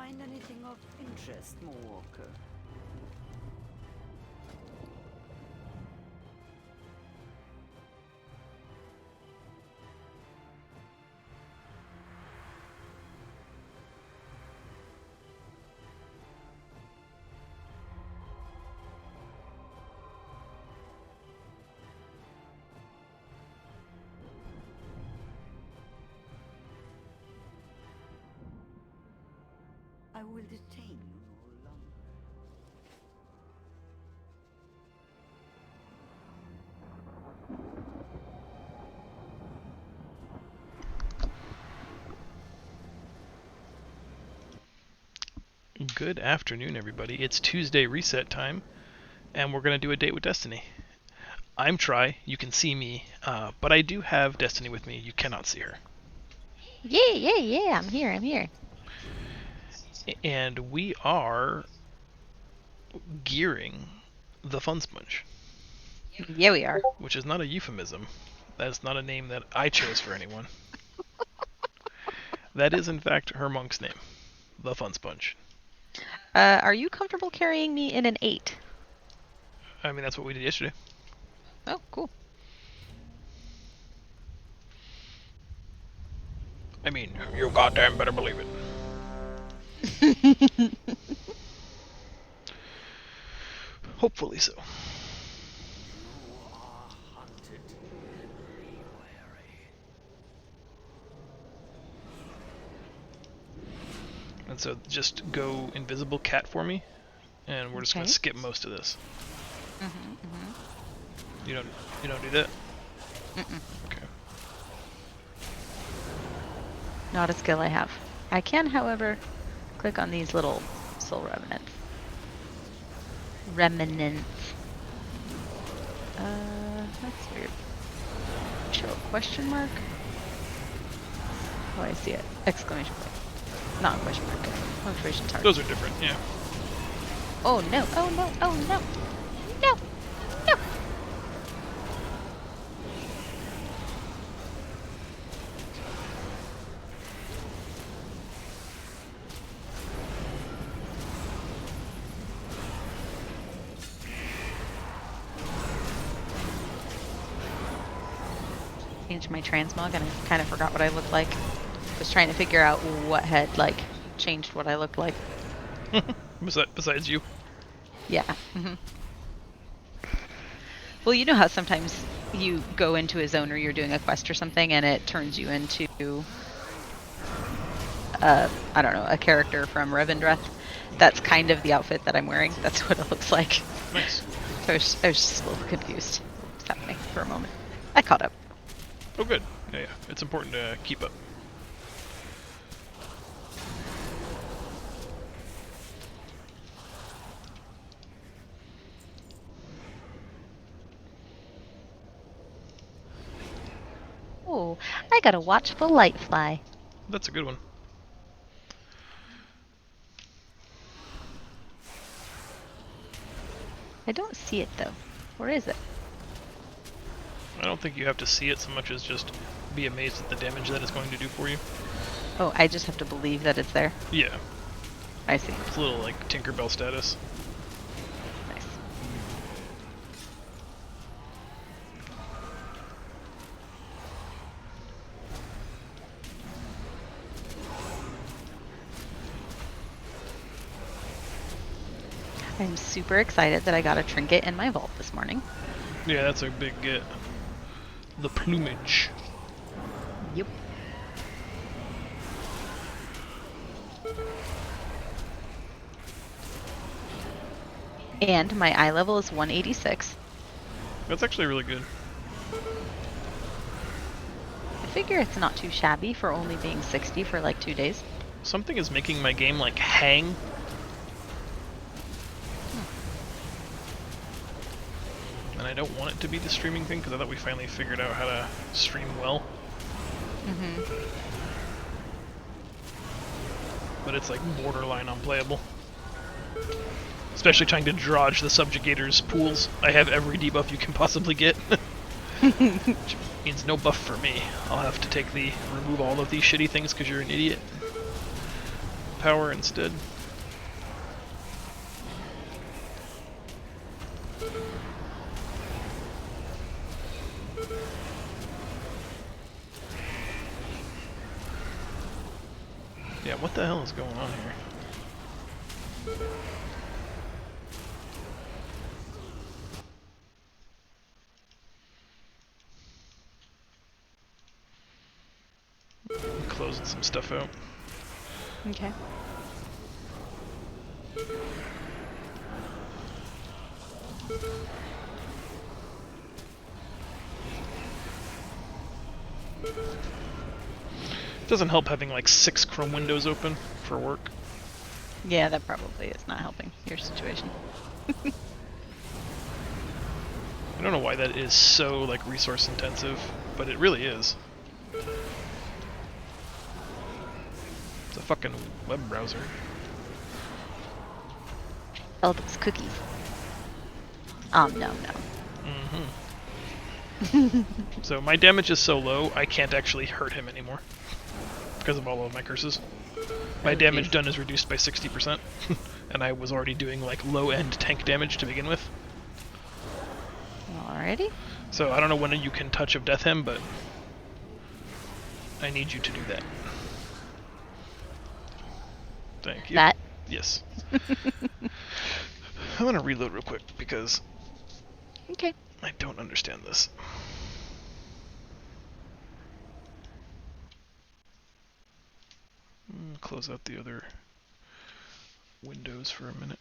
find anything of interest, Walker? I will detain you no longer. Good afternoon, everybody. It's Tuesday reset time, and we're going to do a date with Destiny. I'm Try. You can see me, but I do have Destiny with me. You cannot see her. Yeah, I'm here. And we are gearing the Fun Sponge. Yeah, we are. Which is not a euphemism. That's not a name that I chose for anyone. That is, in fact, her monk's name. The Fun Sponge. Are you comfortable carrying me in an 8? I mean, that's what we did yesterday. Oh, cool. I mean, you goddamn better believe it. Hopefully so. And so just go invisible cat for me, and we're just gonna skip most of this. You don't do that? Okay. Not a skill I have. I can, however, click on these little soul remnants. That's weird. Show a question mark? Oh, I see it. Exclamation point. Not a question mark. Punctuation target. Those are different, yeah. Oh no, oh no, oh no. No! No! Changed my transmog and I kind of forgot what I looked like. Was trying to figure out what had changed what I looked like. Besides you. Yeah. Well, you know how sometimes you go into a zone or you're doing a quest or something and it turns you into I don't know, a character from Revendreth. That's kind of the outfit that I'm wearing. That's what it looks like. Nice. I was just a little confused. What's happening for a moment? I caught up. Oh, good. Yeah. It's important to keep up. Oh, I got a watchful light fly. That's a good one. I don't see it though. Where is it? I don't think you have to see it so much as just be amazed at the damage that it's going to do for you. Oh, I just have to believe that it's there. Yeah. I see. It's a little like Tinkerbell status. Nice. I'm super excited that I got a trinket in my vault this morning. Yeah, that's a big get. The plumage. Yep. And my eye level is 186. That's actually really good. I figure it's not too shabby for only being 60 for like 2 days. Something is making my game like hang. And I don't want it to be the streaming thing because I thought we finally figured out how to stream well. But it's like borderline unplayable. Especially trying to dodge the subjugator's pools. I have every debuff you can possibly get. Which means no buff for me. I'll have to take remove all of these shitty things because you're an idiot. power instead. Yeah, what the hell is going on here? Closing some stuff out. Okay. Doesn't help having like 6 Chrome windows open for work. Yeah, that probably is not helping your situation. I don't know why that is so like resource intensive, but it really is. It's a fucking web browser. Oh, those cookies. No. Mm-hmm. So my damage is so low, I can't actually hurt him anymore. Because of all of my curses. My damage done is reduced by 60%. And I was already doing like low-end tank damage to begin with. Alrighty. So I don't know when you can touch of Death Him, but I need you to do that. Thank you. That? Yes. I'm gonna reload real quick because Okay. I don't understand this. Close out the other windows for a minute.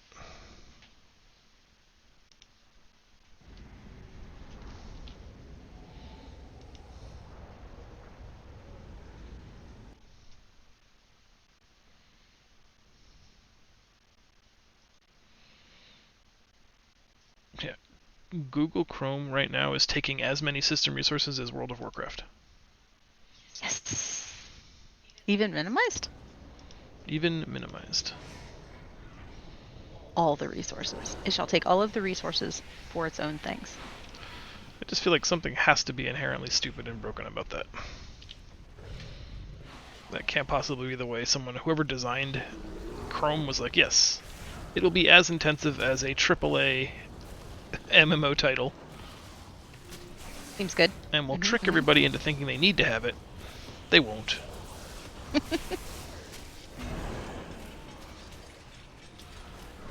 Yeah. Google Chrome right now is taking as many system resources as World of Warcraft. Yes. Even minimized? Even minimized. All the resources. It shall take all of the resources for its own things. I just feel like something has to be inherently stupid and broken about that. That can't possibly be the way whoever designed Chrome was like, yes, it'll be as intensive as a AAA MMO title. Seems good. And we'll trick everybody into thinking they need to have it. They won't. But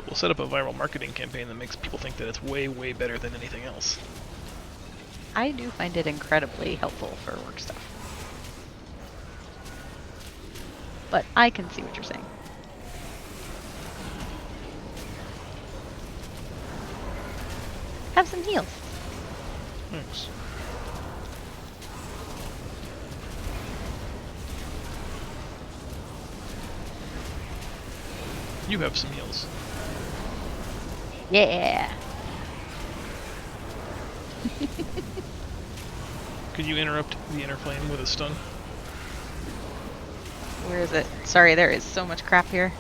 we'll set up a viral marketing campaign that makes people think that it's way, way better than anything else. I do find it incredibly helpful for work stuff. But I can see what you're saying. Have some heals. Thanks. You have some heals. Yeah. Could you interrupt the inner flame with a stun? Where is it? Sorry, there is so much crap here.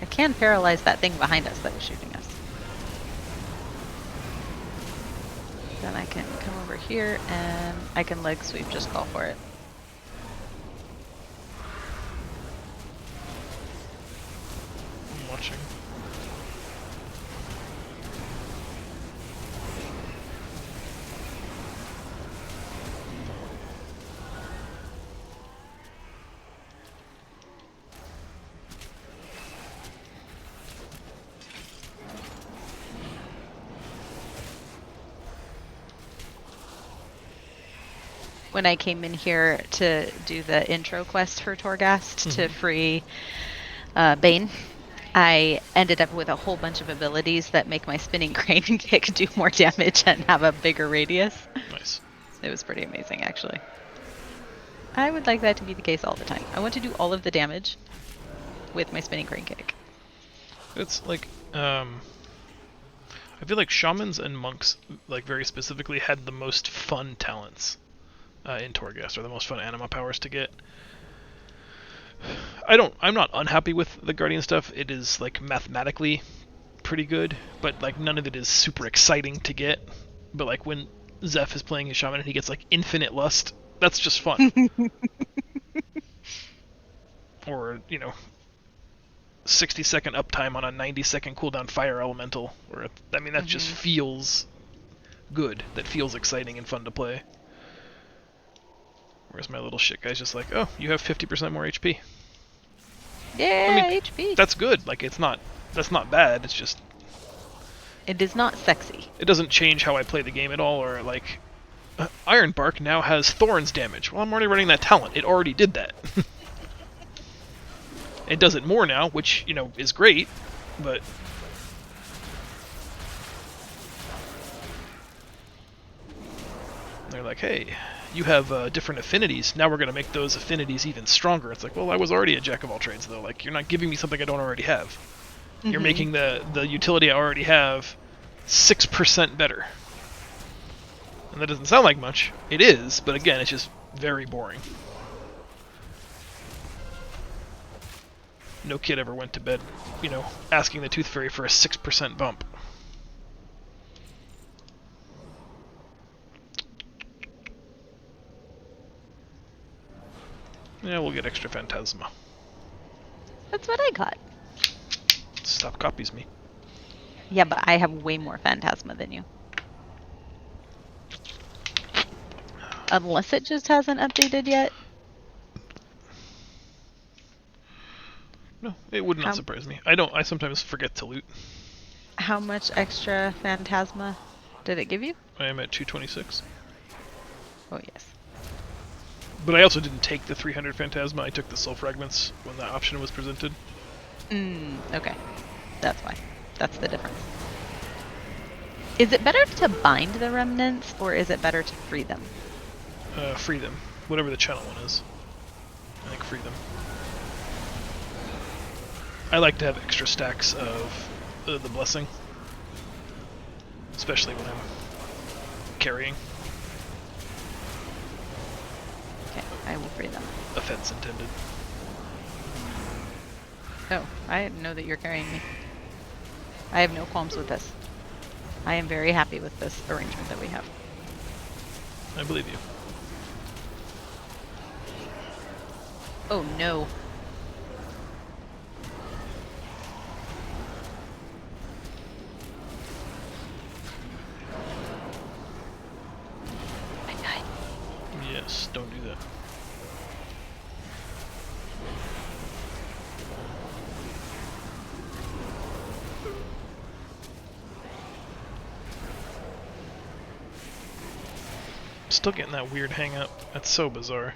I can paralyze that thing behind us that is shooting us. Then I can come over here and I can leg sweep, just call for it. I'm watching. When I came in here to do the intro quest for Torghast to free Bane, I ended up with a whole bunch of abilities that make my spinning crane kick do more damage and have a bigger radius. Nice. It was pretty amazing, actually. I would like that to be the case all the time. I want to do all of the damage with my spinning crane kick. It's like, I feel like shamans and monks, like very specifically, had the most fun talents in Torghast, or the most fun anima powers to get. I'm not unhappy with the Guardian stuff. It is like mathematically pretty good, but like none of it is super exciting to get. But like when Zeph is playing his shaman and he gets like infinite lust. That's just fun. Or, 60-second uptime on a 90-second cooldown fire elemental. Or that just feels good. That feels exciting and fun to play. Whereas my little shit guy's just like, oh, you have 50% more HP. Yeah, HP. That's good. Like, that's not bad. It's just... It is not sexy. It doesn't change how I play the game at all, or like... Ironbark now has Thorns damage. Well, I'm already running that talent. It already did that. It does it more now, which, is great, but... They're like, hey, you have different affinities. Now we're going to make those affinities even stronger. It's like, well, I was already a jack of all trades, though. Like, you're not giving me something I don't already have. You're making the utility I already have 6% better. And that doesn't sound like much. It is, but again, it's just very boring. No kid ever went to bed, asking the Tooth Fairy for a 6% bump. Yeah, we'll get extra Phantasma. That's what I got. Stop copies me. Yeah, but I have way more Phantasma than you. Unless it just hasn't updated yet. No, it would not surprise me. I sometimes forget to loot. How much extra Phantasma did it give you? I am at 226. Oh, yes. But I also didn't take the 300 Phantasma. I took the Soul Fragments when that option was presented. Okay. That's why. That's the difference. Is it better to bind the remnants, or is it better to free them? Free them. Whatever the channel one is. I think free them. I like to have extra stacks of the Blessing. Especially when I'm carrying. Okay, I will free them. Offense intended. Oh, I didn't know that you're carrying me. I have no qualms with this. I am very happy with this arrangement that we have. I believe you. Oh no. I died. Yes, don't do that. Still getting that weird hang up. That's so bizarre.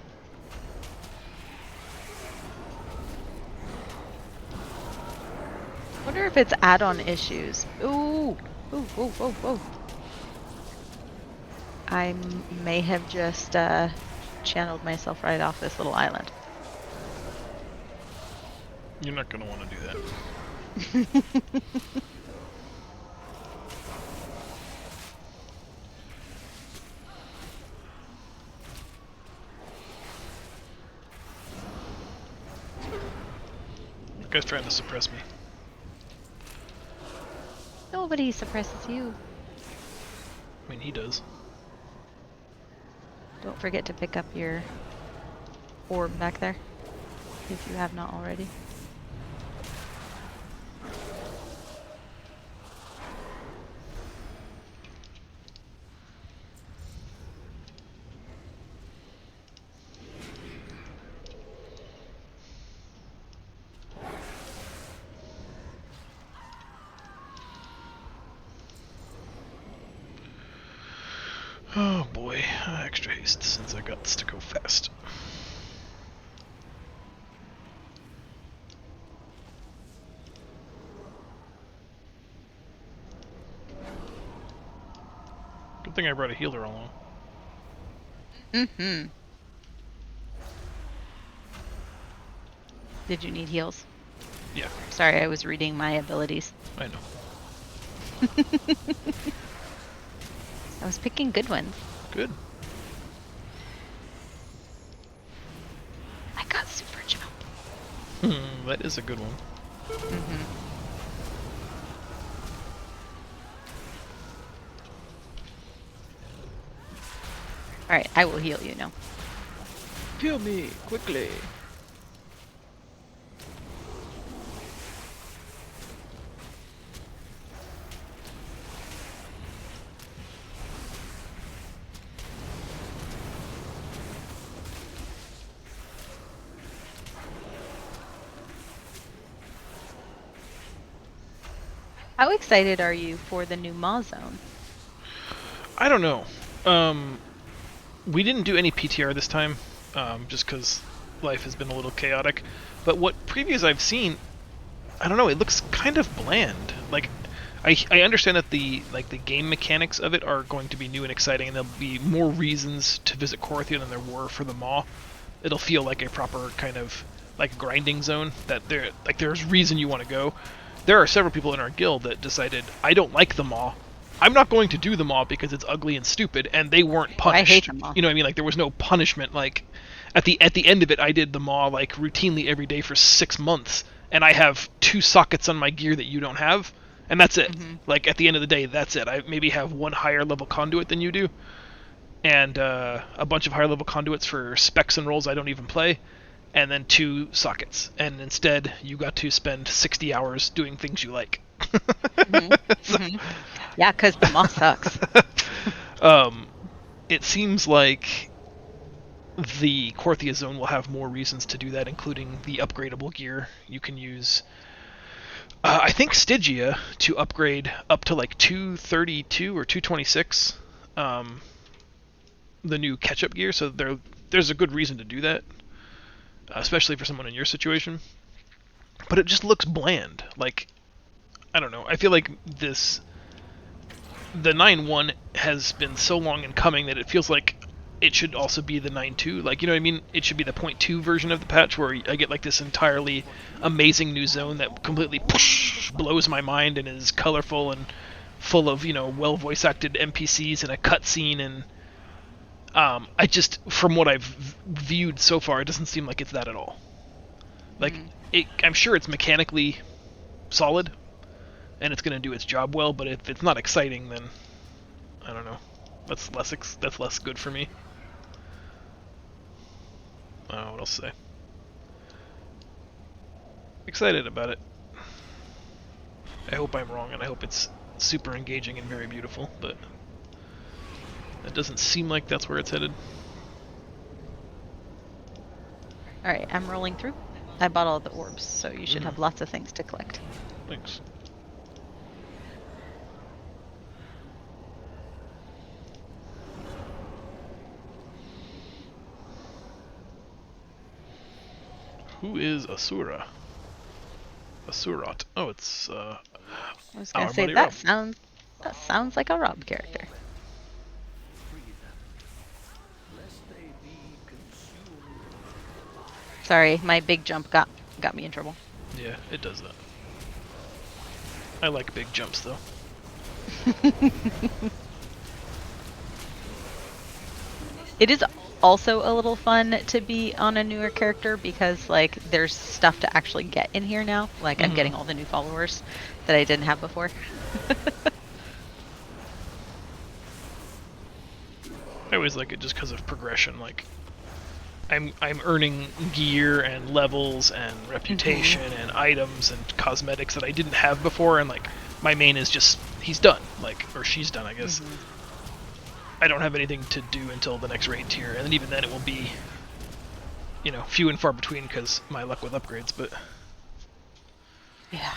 Wonder if it's add-on issues. Ooh. Ooh, whoa, whoa, whoa. I may have just channeled myself right off this little island. You're not going to want to do that. That guy's trying to suppress me. Nobody suppresses you. I mean, he does. Don't forget to pick up your orb back there, if you have not already. Oh boy, extra haste since I got this to go fast. Good thing I brought a healer along. Mm-hmm. Did you need heals? Yeah, Sorry, I was reading my abilities. I know. I was picking good ones. Good. I got super jump. That is a good one. Mm-hmm. Alright, I will heal you now. Heal me, quickly. How excited are you for the new Maw Zone? I don't know. We didn't do any PTR this time, just because life has been a little chaotic. But what previews I've seen, I don't know. It looks kind of bland. Like, I understand that the game mechanics of it are going to be new and exciting, and there'll be more reasons to visit Korthia than there were for the Maw. It'll feel like a proper kind of like grinding zone that there's reason you want to go. There are several people in our guild that decided, I don't like the Maw. I'm not going to do the Maw because it's ugly and stupid, and they weren't punished. I hate the Maw. You know what I mean? Like, there was no punishment. Like, at the end of it, I did the Maw like routinely every day for 6 months, and I have 2 sockets on my gear that you don't have, and that's it. Like, at the end of the day, that's it. I maybe have 1 higher level conduit than you do, and a bunch of higher level conduits for specs and roles I don't even play, and then 2 sockets. And instead, you got to spend 60 hours doing things you like. Yeah, because the Maw sucks. It seems like the Korthia zone will have more reasons to do that, including the upgradable gear. You can use, I think, Stygia to upgrade up to like 232 or 226, the new catch-up gear, so there's a good reason to do that, especially for someone in your situation. But it just looks bland. Like, I don't know. I feel like the 9.1 has been so long in coming that it feels like it should also be the 9.2. Like, you know what I mean? It should be the 0.2 version of the patch where I get like this entirely amazing new zone that completely blows my mind and is colorful and full of, you know, well voice acted NPCs and a cutscene. And I just, from what I've viewed so far, it doesn't seem like it's that at all. Like, I'm sure it's mechanically solid and it's going to do its job well, but if it's not exciting, then I don't know. That's less good for me. I don't know what else to say. Excited about it. I hope I'm wrong, and I hope it's super engaging and very beautiful, but it doesn't seem like that's where it's headed. Alright, I'm rolling through. I bought all the orbs, so you should have lots of things to collect. Thanks. Who is Asura? Asurat. Oh, it's I was gonna our say buddy that Rob. sounds like a Rob character. Sorry, my big jump got me in trouble. Yeah, it does that. I like big jumps though. It is also a little fun to be on a newer character because like there's stuff to actually get in here now. Like I'm getting all the new followers that I didn't have before. I always like it just because of progression. Like, I'm earning gear and levels and reputation and items and cosmetics that I didn't have before, and like my main is just he's done, like, or she's done, I guess. I don't have anything to do until the next raid tier, and then even then it will be, you know, few and far between because my luck with upgrades. But Yeah.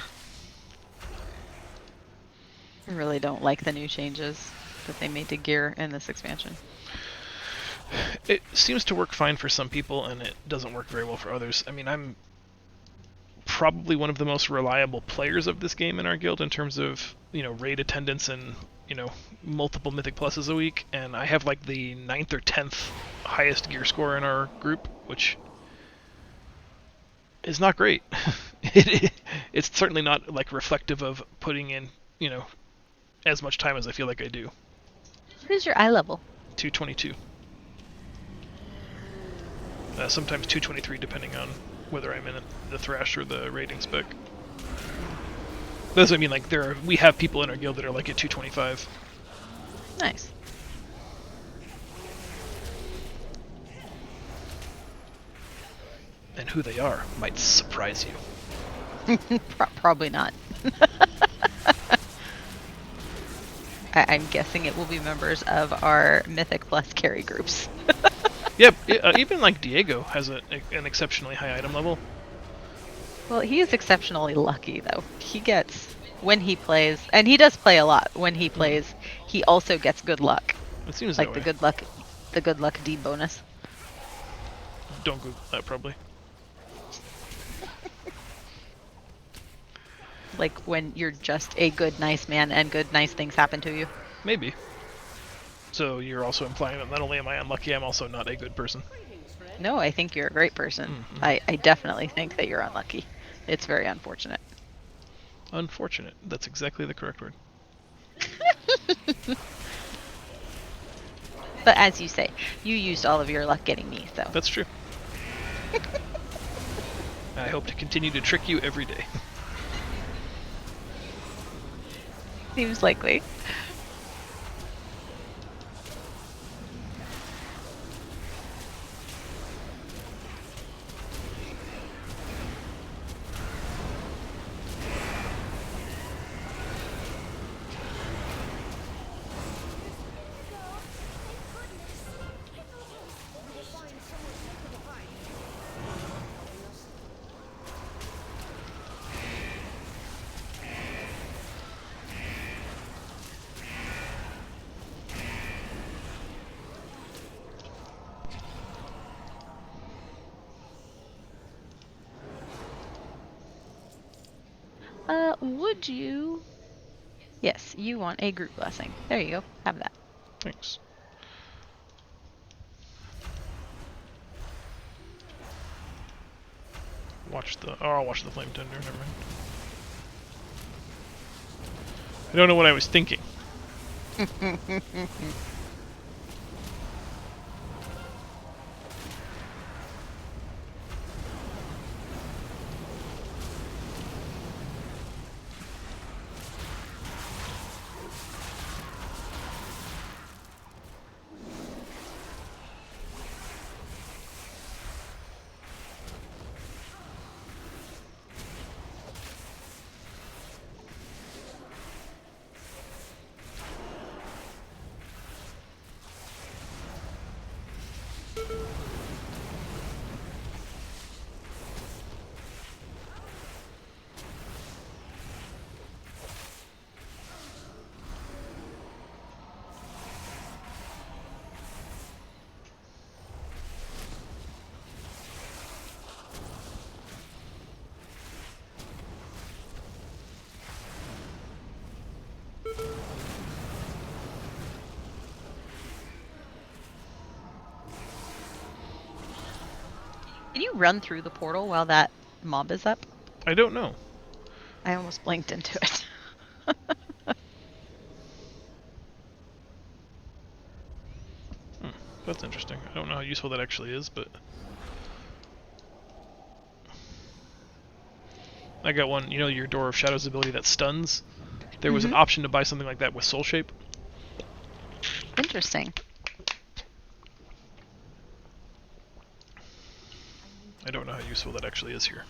I really don't like the new changes that they made to gear in this expansion. it seems to work fine for some people, and it doesn't work very well for others. I mean, I'm probably one of the most reliable players of this game in our guild in terms of, you know, raid attendance and, you know, multiple Mythic Pluses a week, and I have like the 9th or 10th highest gear score in our group, which is not great. It's certainly not like reflective of putting in, you know, as much time as I feel like I do. What is your eye level? 222. Sometimes 223 depending on whether I'm in the Thrash or the raiding spec. That's what I mean, like we have people in our guild that are like at 225. Nice. and who they are might surprise you. Probably not. I'm guessing it will be members of our Mythic Plus carry groups. Yep, even like Diego has an exceptionally high item level. Well, he is exceptionally lucky, though. He gets, when he plays, and he does play a lot, when he plays, he also gets good luck. It seems Like that the way. good luck D bonus. Don't Google that, probably. Like when you're just a good, nice man and good, nice things happen to you. Maybe. So you're also implying that not only am I unlucky, I'm also not a good person. No, I think you're a great person. Mm-hmm. I definitely think that you're unlucky. It's very unfortunate. Unfortunate. That's exactly the correct word. But as you say, you used all of your luck getting me, so. That's true. I hope to continue to trick you every day. Seems likely. Would you? Yes, you want a group blessing. There you go. Have that. Thanks. I'll watch the Flame Tender, never mind. I don't know what I was thinking. Can you run through the portal while that mob is up? I don't know. I almost blinked into it. That's interesting. I don't know how useful that actually is, but... I got one, you know your Door of Shadows ability that stuns? There was an option to buy something like that with Soul Shape. Interesting. I don't know how useful that actually is here.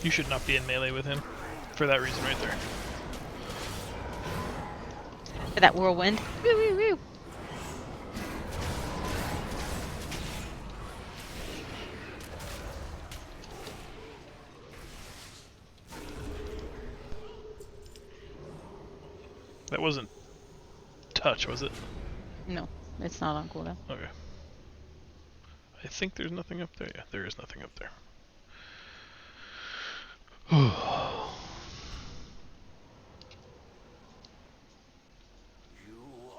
You should not be in melee with him. For that reason right there. For that whirlwind. Woo, woo, woo. That wasn't touch, was it? No, it's not on cooldown. Okay. I think there's nothing up there. Yeah, there is nothing up there. You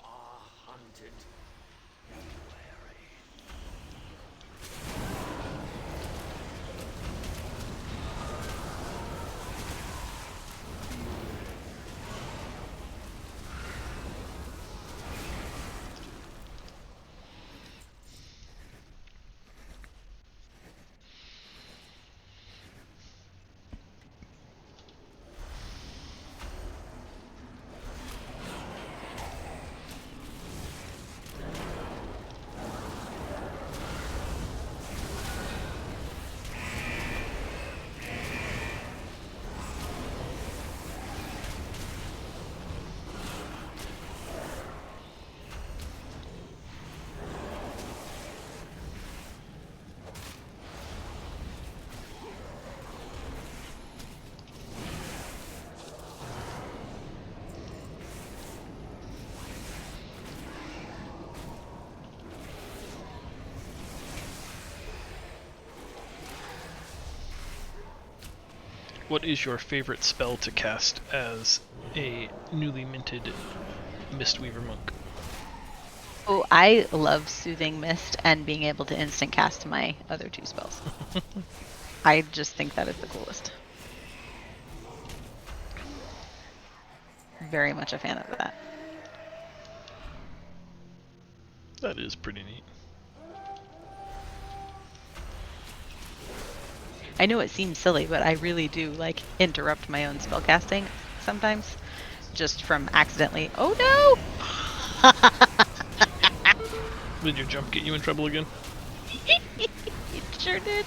are hunted. Be wary. What is your favorite spell to cast as a newly minted Mistweaver monk? Oh, I love Soothing Mist and being able to instant cast my other 2 spells. I just think that is the coolest. Very much a fan of that. That is pretty neat. I know it seems silly, but I really do like interrupt my own spellcasting sometimes, just from accidentally. Oh no! Did your jump get you in trouble again? It sure did.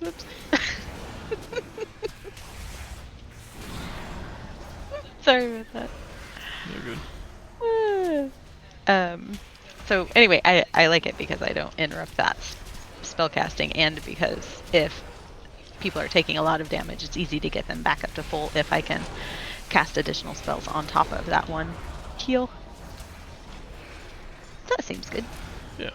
Oops. Sorry about that. You're good. So anyway, I like it because I don't interrupt that spellcasting, and because if people are taking a lot of damage, it's easy to get them back up to full if I can cast additional spells on top of that one heal. That seems good. Yeah.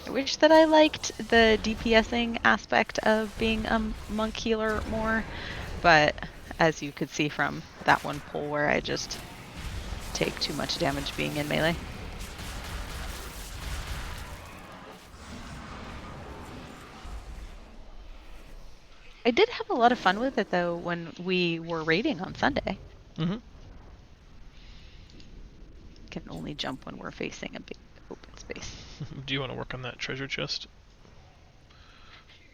I wish that I liked the DPSing aspect of being a monk healer more, but as you could see from that one pull where I just take too much damage being in melee. I did have a lot of fun with it though when we were raiding on Sunday. Mm-hmm. Can only jump when we're facing a big open space. Do you want to work on that treasure chest?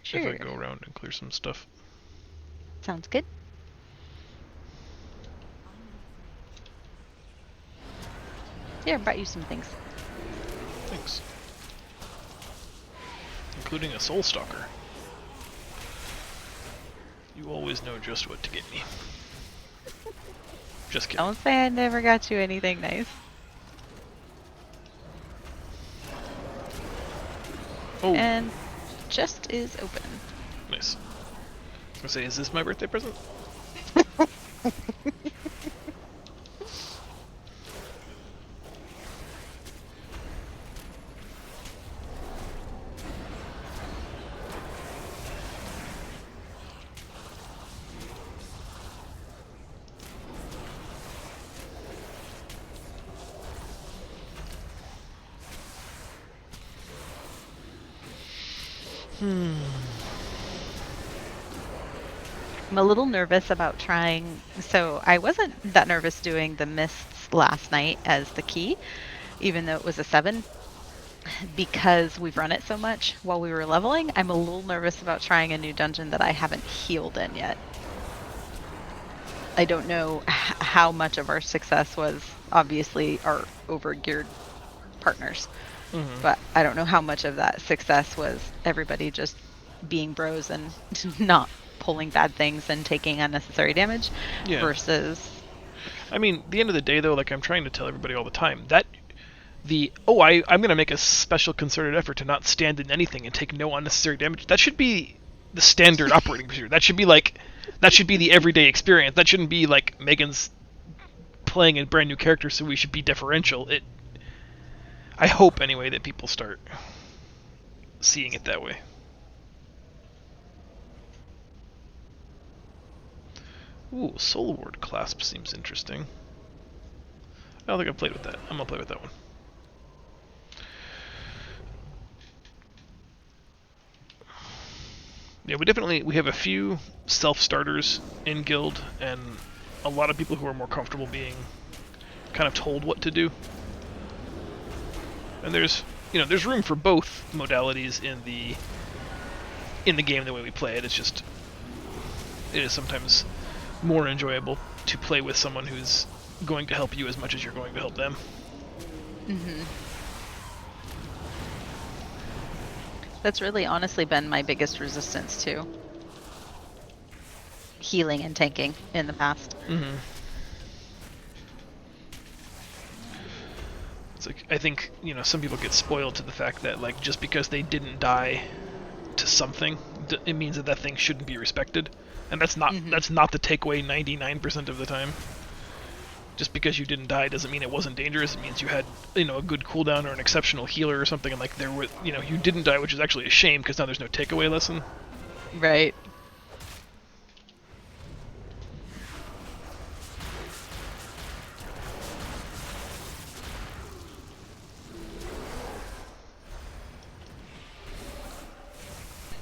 Sure. If I go around and clear some stuff. Sounds good. Here, I brought you some things. Thanks. Including a Soul Stalker. You always know just what to get me. Just kidding. Don't say I never got you anything nice. Oh, And chest is open. nice. I was gonna say, is this my birthday present? I'm a little nervous about trying. So I wasn't that nervous doing the mists last night as the key, even though it was a 7, because we've run it so much while we were leveling. I'm a little nervous about trying a new dungeon that I haven't healed in yet. I don't know how much of our success was obviously our overgeared partners, but I don't know how much of that success was everybody just being bros and not pulling bad things and taking unnecessary damage versus... I mean, the end of the day, though, like I'm trying to tell everybody all the time, that I'm going to make a special concerted effort to not stand in anything and take no unnecessary damage. That should be the standard operating procedure. That should be the everyday experience. That shouldn't be like Megan's playing a brand new character, so we should be deferential. I hope anyway that people start seeing it that way. Ooh, Soul Ward Clasp seems interesting. I don't think I've played with that. I'm gonna play with that one. Yeah, we have a few self-starters in guild, and a lot of people who are more comfortable being kind of told what to do. And there's room for both modalities in the game the way we play it. It is sometimes more enjoyable to play with someone who's going to help you as much as you're going to help them. Mm-hmm. That's really honestly been my biggest resistance to healing and tanking in the past. Mm-hmm. It's like, I think, some people get spoiled to the fact that, like, just because they didn't die to something, it means that thing shouldn't be respected. And that's not the takeaway 99% of the time. Just because you didn't die doesn't mean it wasn't dangerous. It means you had, a good cooldown or an exceptional healer or something, and like you didn't die, which is actually a shame because now there's no takeaway lesson. Right.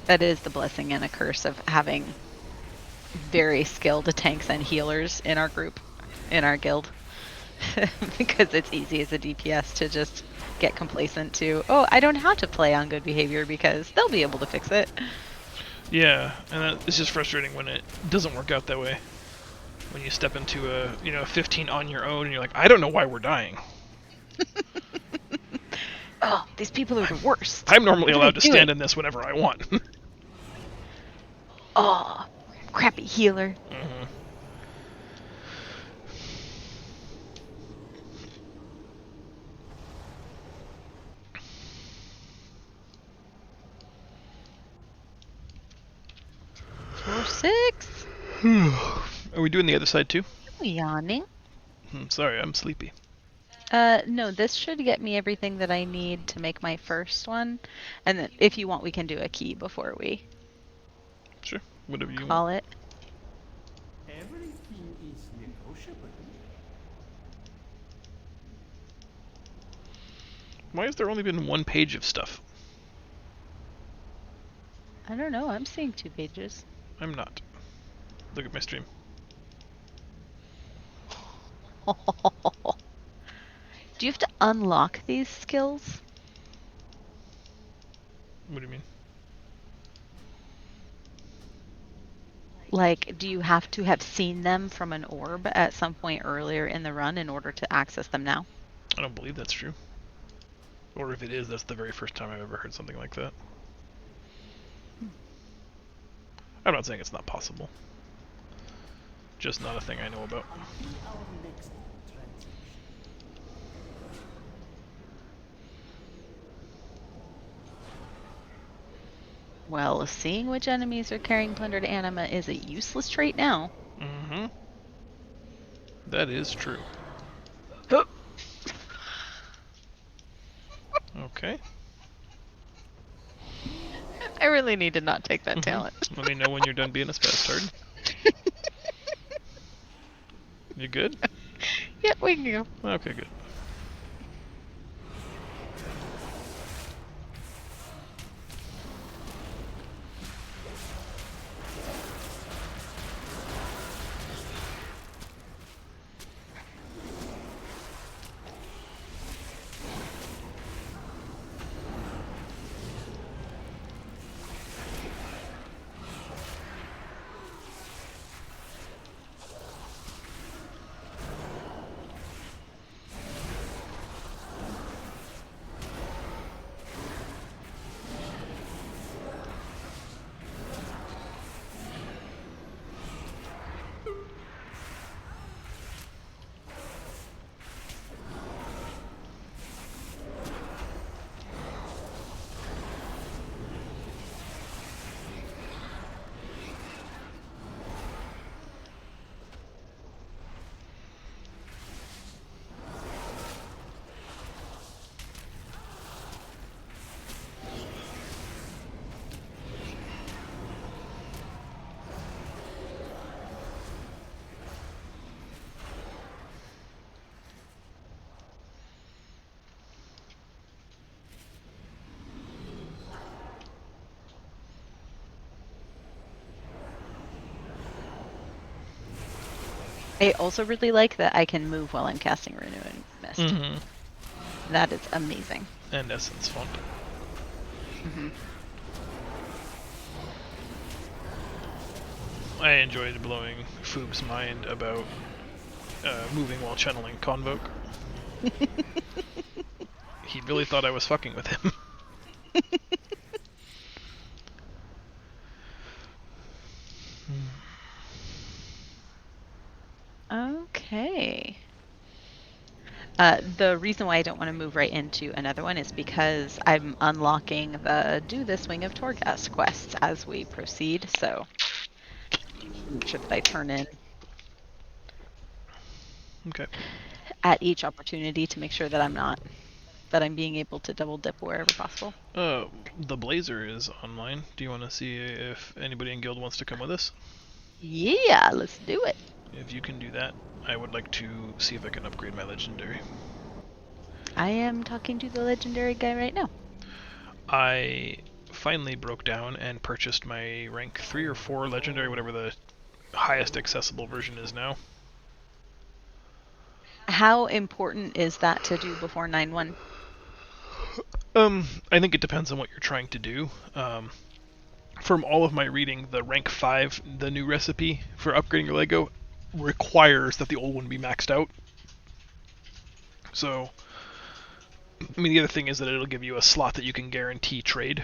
That is the blessing and a curse of having very skilled tanks and healers in our group, in our guild. Because it's easy as a DPS to just get complacent to, oh, I don't have to play on good behavior because they'll be able to fix it. Yeah, and it's just frustrating when it doesn't work out that way. When you step into a 15 on your own and you're like, I don't know why we're dying. Oh, these people are the worst. I'm normally allowed to stand in this whenever I want. Oh, crappy healer. Mm-hmm. Or 6. Are we doing the other side too? Yawning. Sorry, I'm sleepy. No, this should get me everything that I need to make my first one. And then if you want, we can do a key before we Sure, whatever you call want. it. Everything is negotiable. Why has there only been one page of stuff? I don't know. I'm seeing 2 pages. I'm not. Look at my stream. Do you have to unlock these skills? What do you mean? Like, do you have to have seen them from an orb at some point earlier in the run in order to access them now? I don't believe that's true. Or if it is, that's the very first time I've ever heard something like that. I'm not saying it's not possible. Just not a thing I know about. Well, seeing which enemies are carrying plundered anima is a useless trait now. Mm-hmm. That is true. Okay. I really need to not take that talent. Let me know when you're done being a spastard. You good? Yeah, we can go. Okay, good. I also really like that I can move while I'm casting Renewing Mist. Mm-hmm. That is amazing. And Essence Font. Hmm. I enjoyed blowing Foob's mind about moving while channeling Convoke. He really thought I was fucking with him. Okay. The reason why I don't want to move right into another one is because I'm unlocking the Do This Wing of Torghast quests as we proceed, so make sure that I turn in Okay. at each opportunity to make sure that I'm being able to double dip wherever possible. The Blazer is online. Do you want to see if anybody in Guild wants to come with us? Yeah, let's do it. If you can do that, I would like to see if I can upgrade my Legendary. I am talking to the legendary guy right now. I finally broke down and purchased my rank 3 or 4 Legendary, whatever the highest accessible version is now. How important is that to do before 9-1? I think it depends on what you're trying to do. From all of my reading, the rank 5, the new recipe for upgrading your Lego, requires that the old one be maxed out. So, I mean, the other thing is that it'll give you a slot that you can guarantee trade.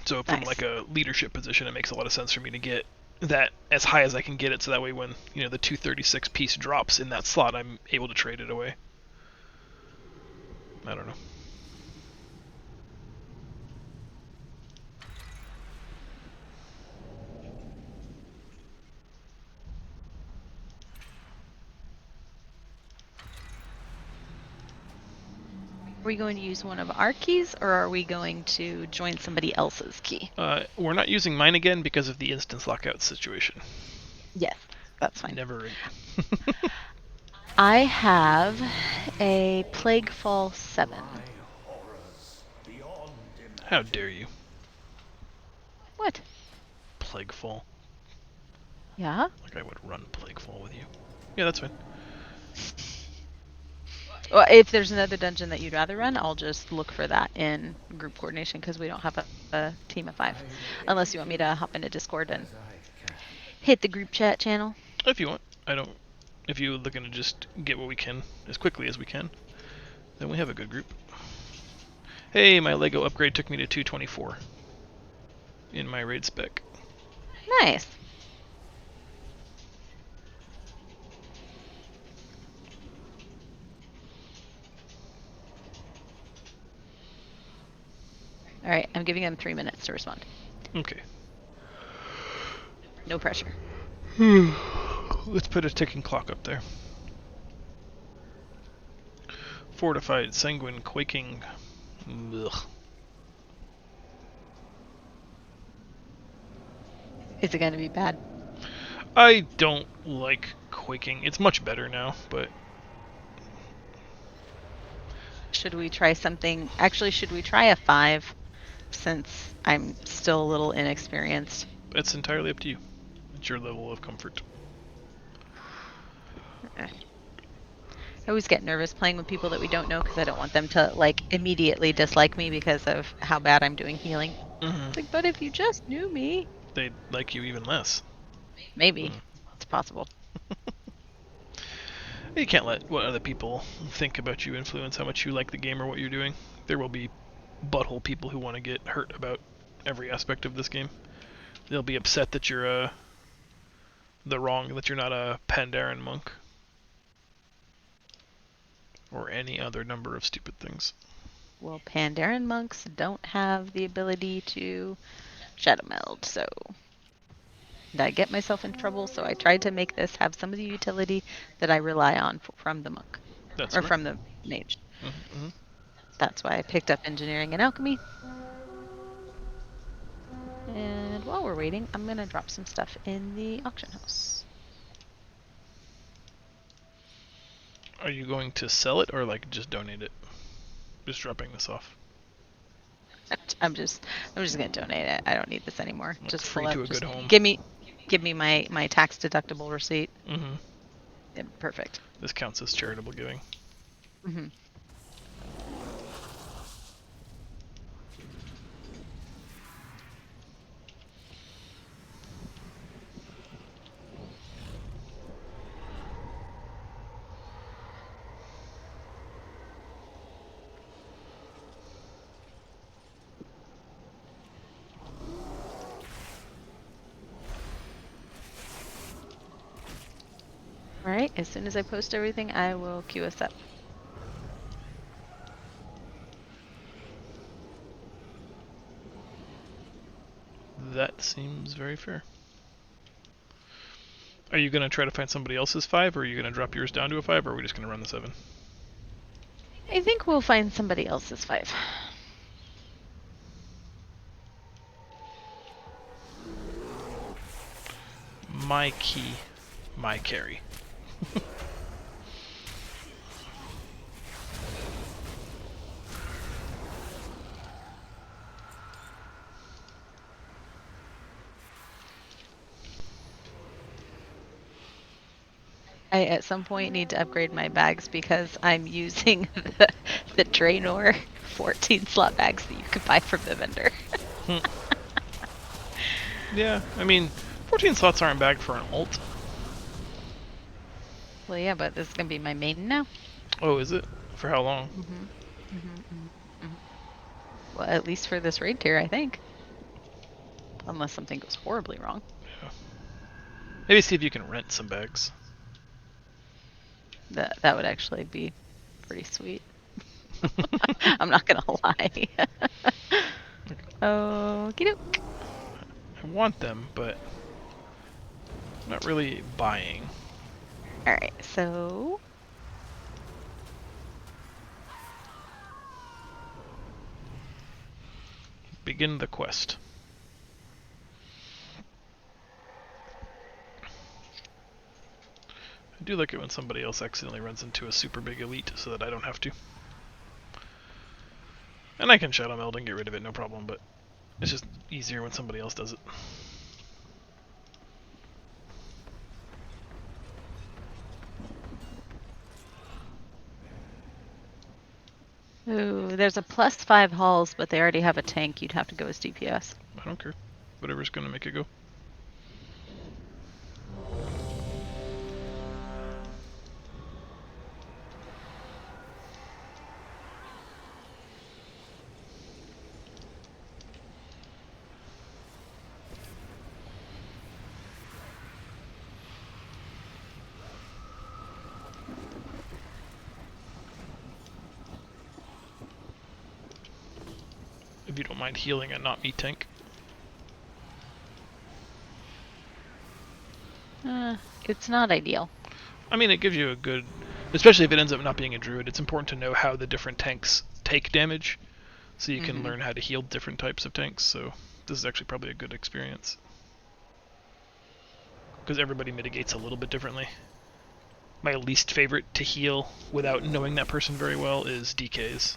So from Nice. like a leadership position, it makes a lot of sense for me to get that as high as I can get it, so that way when the 236 piece drops in that slot, I'm able to trade it away. I don't know. Are we going to use one of our keys, or are we going to join somebody else's key? We're not using mine again because of the instance lockout situation. Yes, that's fine. Never. I have a Plaguefall 7. How dare you? What? Plaguefall. Yeah? Like I would run Plaguefall with you. Yeah, that's fine. Well, if there's another dungeon that you'd rather run, I'll just look for that in group coordination because we don't have a team of 5. Unless you want me to hop into Discord and hit the group chat channel. If you want. I don't. If you're looking to just get what we can as quickly as we can, then we have a good group. Hey, my Lego upgrade took me to 224 in my raid spec. Nice. All right, I'm giving them 3 minutes to respond. Okay. No pressure. Let's put a ticking clock up there. Fortified, sanguine, quaking. Ugh. Is it going to be bad? I don't like quaking. It's much better now, but Should we try something? Actually, should we try a 5 since I'm still a little inexperienced? it's entirely up to you. It's your level of comfort. I always get nervous playing with people that we don't know because I don't want them to immediately dislike me because of how bad I'm doing healing. Mm-hmm. It's like, but if you just knew me, They'd like you even less. maybe it's possible. You can't let what other people think about you influence how much you like the game or what you're doing. There will be butthole people who want to get hurt about every aspect of this game. They'll be upset that you're that you're not a Pandaren monk. Or any other number of stupid things. Well, Pandaren monks don't have the ability to shadow meld, so I get myself in trouble. So I tried to make this have some of the utility that I rely on from the monk. That's or right. from the mage. Mm-hmm. That's why I picked up engineering and alchemy. And while we're waiting, I'm going to drop some stuff in the auction house. Are you going to sell it or just donate it? Just dropping this off. I'm just gonna donate it. I don't need this anymore. Just free pull to up, a good just home. give me give me my tax deductible receipt. Mm-hmm. Yeah, perfect. This counts as charitable giving. Hmm. All right. As soon as I post everything, I will queue us up. That seems very fair. Are you going to try to find somebody else's 5, or are you going to drop yours down to a 5, or are we just going to run the 7? I think we'll find somebody else's 5. My key, my carry. I at some point need to upgrade my bags because I'm using the Draenor 14 slot bags that you can buy from the vendor. Yeah, I mean, 14 slots aren't bagged for an ult. Well, yeah, but this is gonna be my main now. Oh, is it? For how long? Well, at least for this raid tier, I think. Unless something goes horribly wrong. Yeah. Maybe see if you can rent some bags. That would actually be pretty sweet. I'm not gonna lie. Okie doke. I want them, but I'm not really buying. Alright, so Begin the quest. I do like it when somebody else accidentally runs into a super big elite so that I don't have to. And I can Shadow Meld and get rid of it, no problem, but it's just easier when somebody else does it. ooh, there's a +5 halls, but they already have a tank. You'd have to go as DPS. I don't care. Whatever's gonna make it go. If you don't mind healing a not me tank. It's not ideal. I mean, it gives you a good, especially if it ends up not being a druid, it's important to know how the different tanks take damage, so you can learn how to heal different types of tanks, so this is actually probably a good experience. Because everybody mitigates a little bit differently. My least favorite to heal without knowing that person very well is DKs.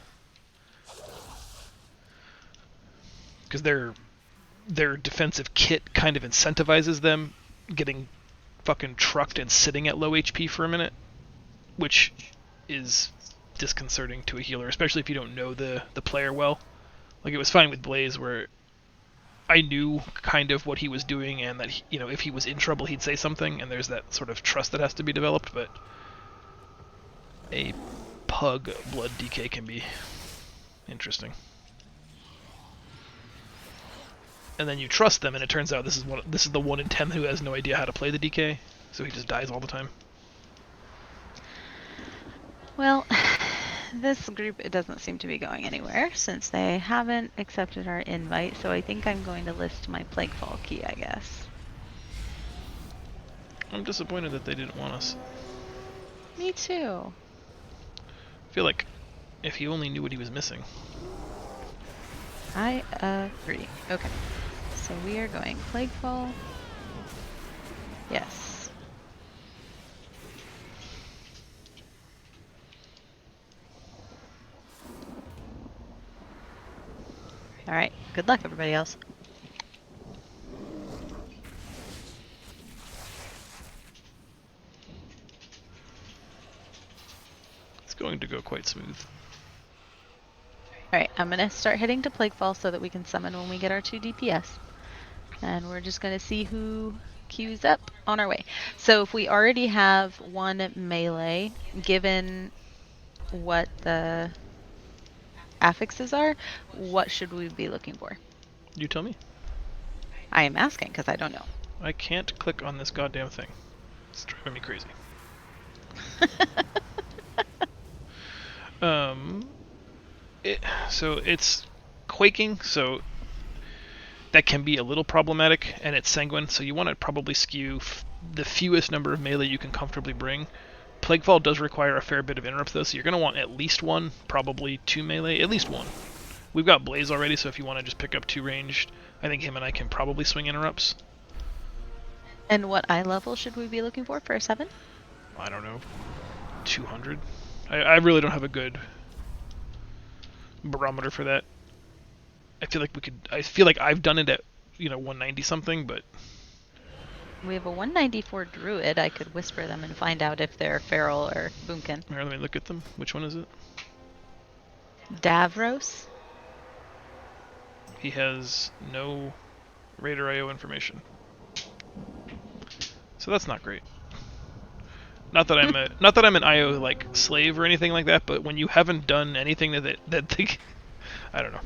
Because their defensive kit kind of incentivizes them getting fucking trucked and sitting at low HP for a minute, which is disconcerting to a healer, especially if you don't know the player well. Like, it was fine with Blaze, where I knew kind of what he was doing, and that if he was in trouble, he'd say something, and there's that sort of trust that has to be developed. But a pug blood DK can be interesting. And then you trust them, and it turns out this is the 1 in 10 who has no idea how to play the DK, so he just dies all the time. Well, this group, it doesn't seem to be going anywhere since they haven't accepted our invite, so I think I'm going to list my Plaguefall key, I guess. I'm disappointed that they didn't want us. Me too. I feel like if he only knew what he was missing. I agree. Okay. So we are going Plaguefall. Yes. Alright. Good luck, everybody else. going to go quite smooth. Alright, I'm gonna start heading to Plaguefall so that we can summon when we get our 2 DPS. And we're just gonna see who queues up on our way. So if we already have 1 melee, given what the affixes are, what should we be looking for? You tell me. I am asking because I don't know. I can't click on this goddamn thing. It's driving me crazy. So it's quaking, so that can be a little problematic, and it's sanguine, so you want to probably skew the fewest number of melee you can comfortably bring. Plaguefall does require a fair bit of interrupts though, so you're going to want at least 1, probably 2 melee, at least 1. We've got Blaze already, so if you want to just pick up 2 ranged, I think him and I can probably swing interrupts. And what eye level should we be looking for a 7? I don't know, 200? I really don't have a good barometer for that. I feel like I've done it at, 190 something, but... We have a 194 druid. I could whisper them and find out if they're feral or boomkin. Here, let me look at them. Which one is it? Davros? He has no Raider IO information. So that's not great. Not that I'm an IO like slave or anything like that, but when you haven't done anything that they, I don't know.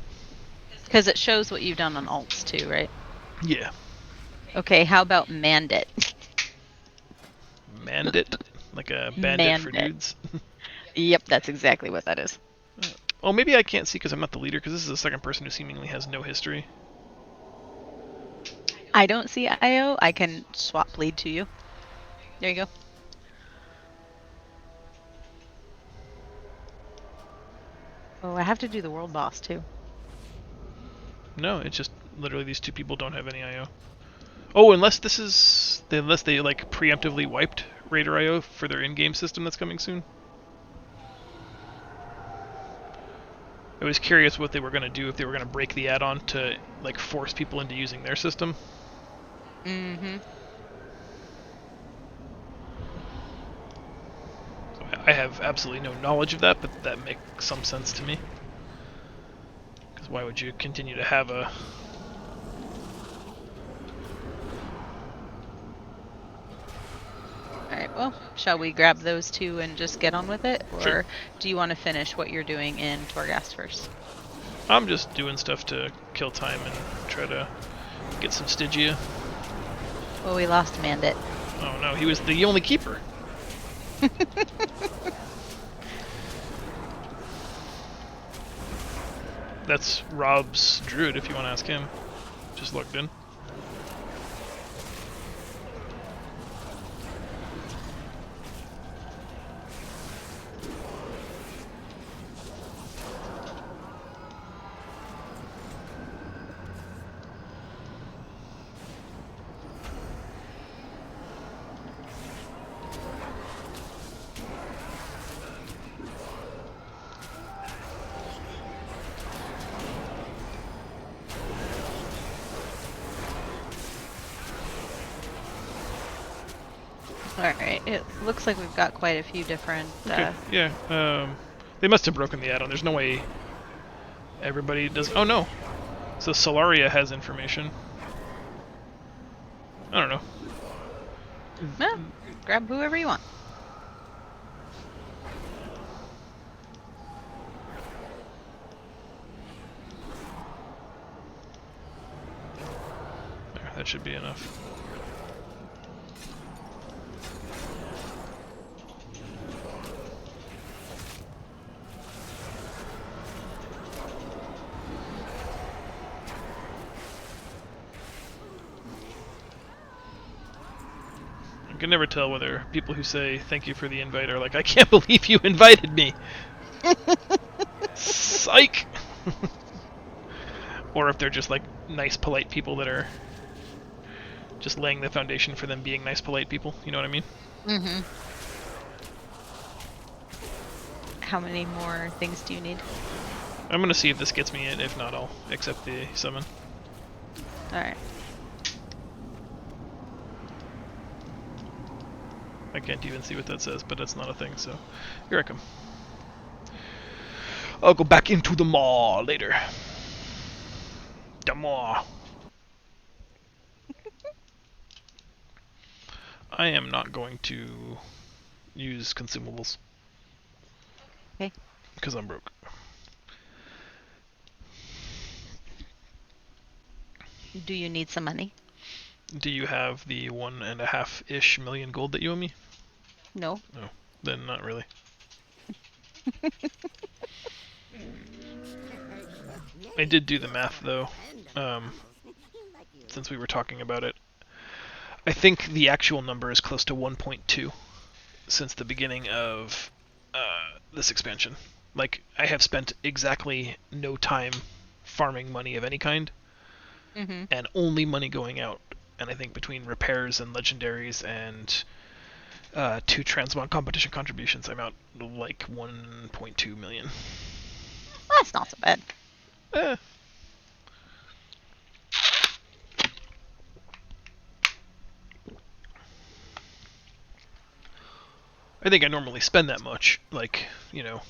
Because it shows what you've done on alts too, right? Yeah. Okay, how about Mandit? Mandit? Like a bandit for dudes? Yep, that's exactly what that is. Oh, maybe I can't see because I'm not the leader, because this is the second person who seemingly has no history. I don't see IO. I can swap lead to you. There you go. Oh, I have to do the world boss too. No, it's just literally these 2 people don't have any IO. Oh, unless they like preemptively wiped Raider IO for their in-game system that's coming soon. I was curious what they were going to do, if they were going to break the add-on to like force people into using their system. Mm-hmm. So I have absolutely no knowledge of that, but that makes some sense to me. Because why would you continue to have a... Alright, well, shall we grab those 2 and just get on with it? Or Sure. do you want to finish what you're doing in Torghast first? I'm just doing stuff to kill time and try to get some Stygia. Well, we lost Mandit. Oh no, he was the only keeper. That's Rob's druid if you want to ask him. Just logged in. Alright, it looks like we've got quite a few different... Okay, yeah. They must have broken the add-on. There's no way everybody does... Oh, no. So Solaria has information. I don't know. Well, grab whoever you want. There, that should be enough. I can never tell whether people who say thank you for the invite are like, I can't believe you invited me. Psych. Or if they're just like nice, polite people that are just laying the foundation for them being nice, polite people. You know what I mean? Mm-hmm. How many more things do you need? I'm gonna see if this gets me in. If not, I'll accept the summon. Alright. I can't even see what that says, but that's not a thing, so here I come. I'll go back into the maw later. The maw. I am not going to use consumables. Okay. Because I'm broke. Do you need some money? Do you have the 1.5-ish million gold that you owe me? No. No. Then not really. I did do the math though, since we were talking about it. I think the actual number is close to 1.2 since the beginning of this expansion. Like, I have spent exactly no time farming money of any kind, and only money going out. And I think between repairs and legendaries and 2 transmog competition contributions, I'm out like 1.2 million. That's not so bad. Eh. I think I normally spend that much, like, you know,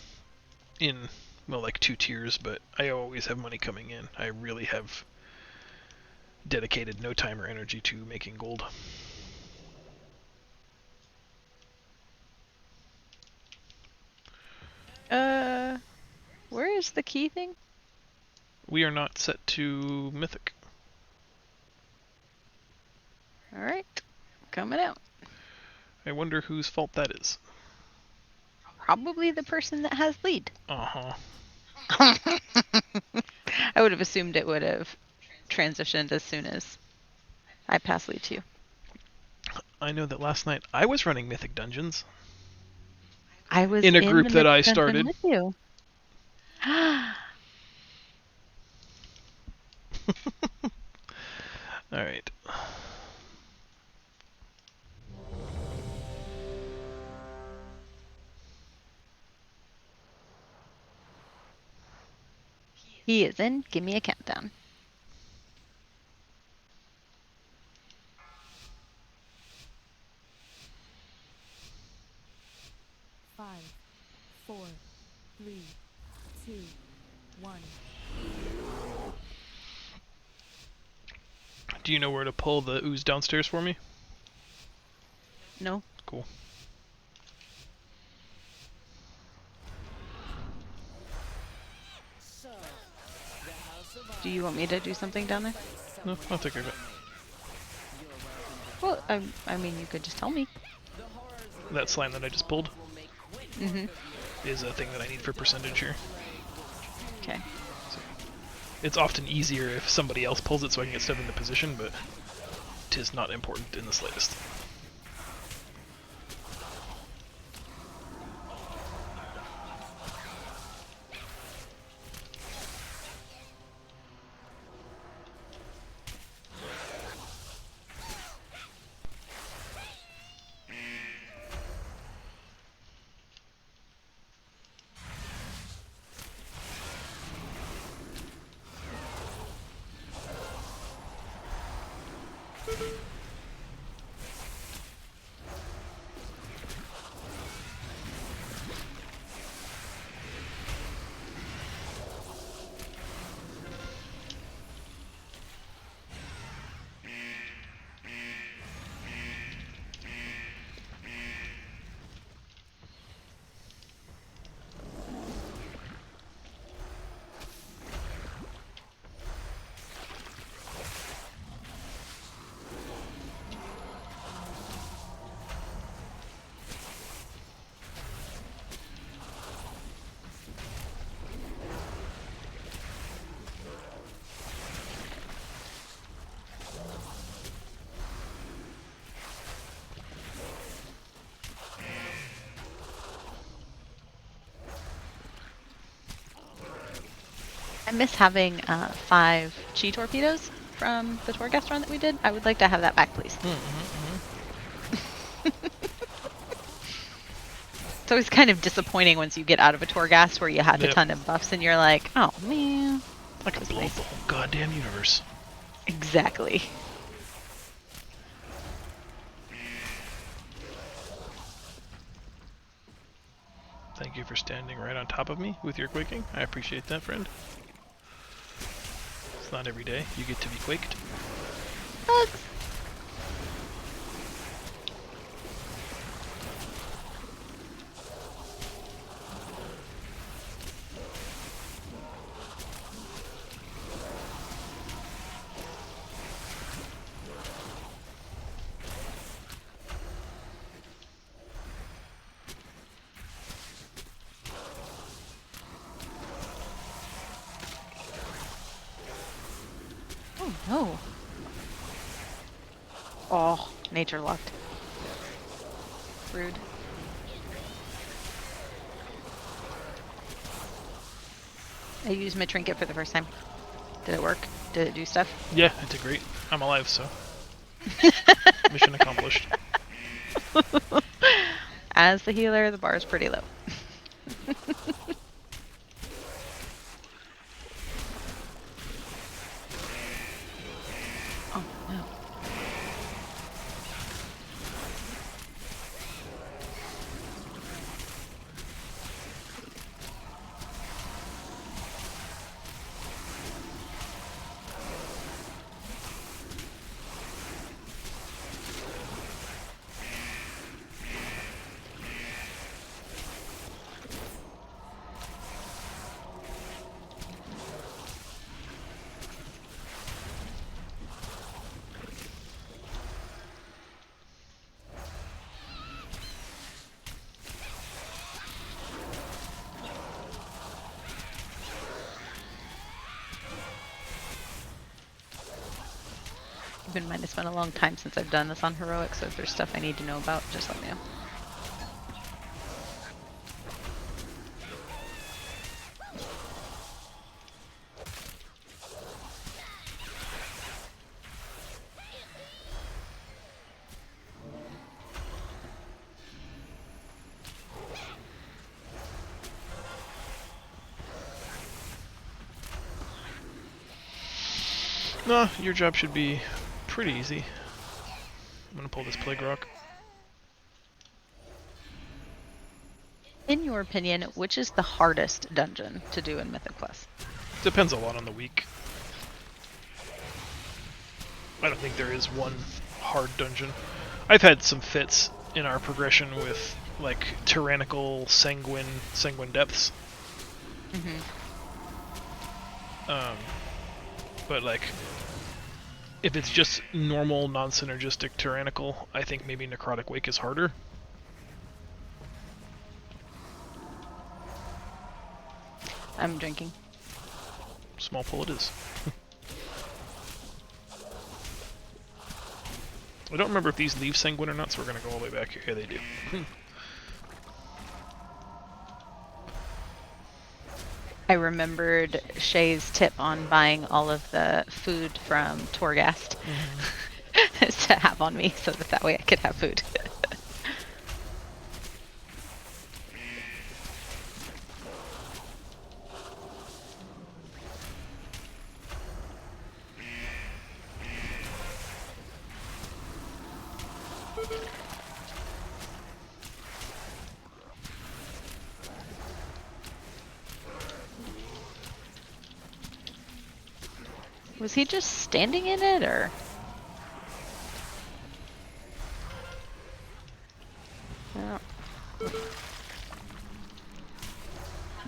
in, well, like 2 tiers, but I always have money coming in. I really have dedicated no time or energy to making gold. Where is the key thing? We are not set to Mythic. Alright. Coming out. I wonder whose fault that is. Probably the person that has lead. Uh-huh. I would have assumed it would have transitioned as soon as I pass lead to you. I know that last night I was running Mythic Dungeons. I was in a group the that I Mythic Dungeon started. with you. Alright. He is in. Give me a countdown. 5, 4, 3, 2, 1. Do you know where to pull the ooze downstairs for me? No. Cool. Do you want me to do something down there? No, I'll take care of it. Well, I mean, you could just tell me. That slime that I just pulled Mm-hmm. is a thing that I need for percentage here. Okay. It's often easier if somebody else pulls it so I can get stuff into position, but it is not important in the slightest. I miss having 5 chi torpedoes from the Torghast run that we did. I would like to have that back, please. It's always kind of disappointing once you get out of a Torghast where you had a Yep. ton of buffs and you're like, oh man. I could blow up the whole goddamn universe. Exactly. Thank you for standing right on top of me with your quaking. I appreciate that, friend. It's not every day you get to be quaked. Hugs. Oh no. Oh, nature locked. Rude. I used my trinket for the first time. Did it work? Did it do stuff? Yeah, it did great. I'm alive, so. Mission accomplished. As the healer, the bar is pretty low. Oh no. Keep in mind, it's been a long time since I've done this on Heroic, so if there's stuff I need to know about, just let me know. No, your job should be pretty easy. I'm gonna pull this Plague Rock. In your opinion, which is the hardest dungeon to do in Mythic Plus? Depends a lot on the week. I don't think there is one hard dungeon. I've had some fits in our progression with, like, tyrannical sanguine depths. Mm-hmm. But, like, if it's just normal, non-synergistic tyrannical, I think maybe Necrotic Wake is harder. I'm drinking. Small pull it is. I don't remember if these leave Sanguine or not, so we're going to go all the way back here. Yeah, they do. I remembered Shay's tip on buying all of the food from Torghast to have on me, so that way I could have food. Was he just standing in it, or? Well,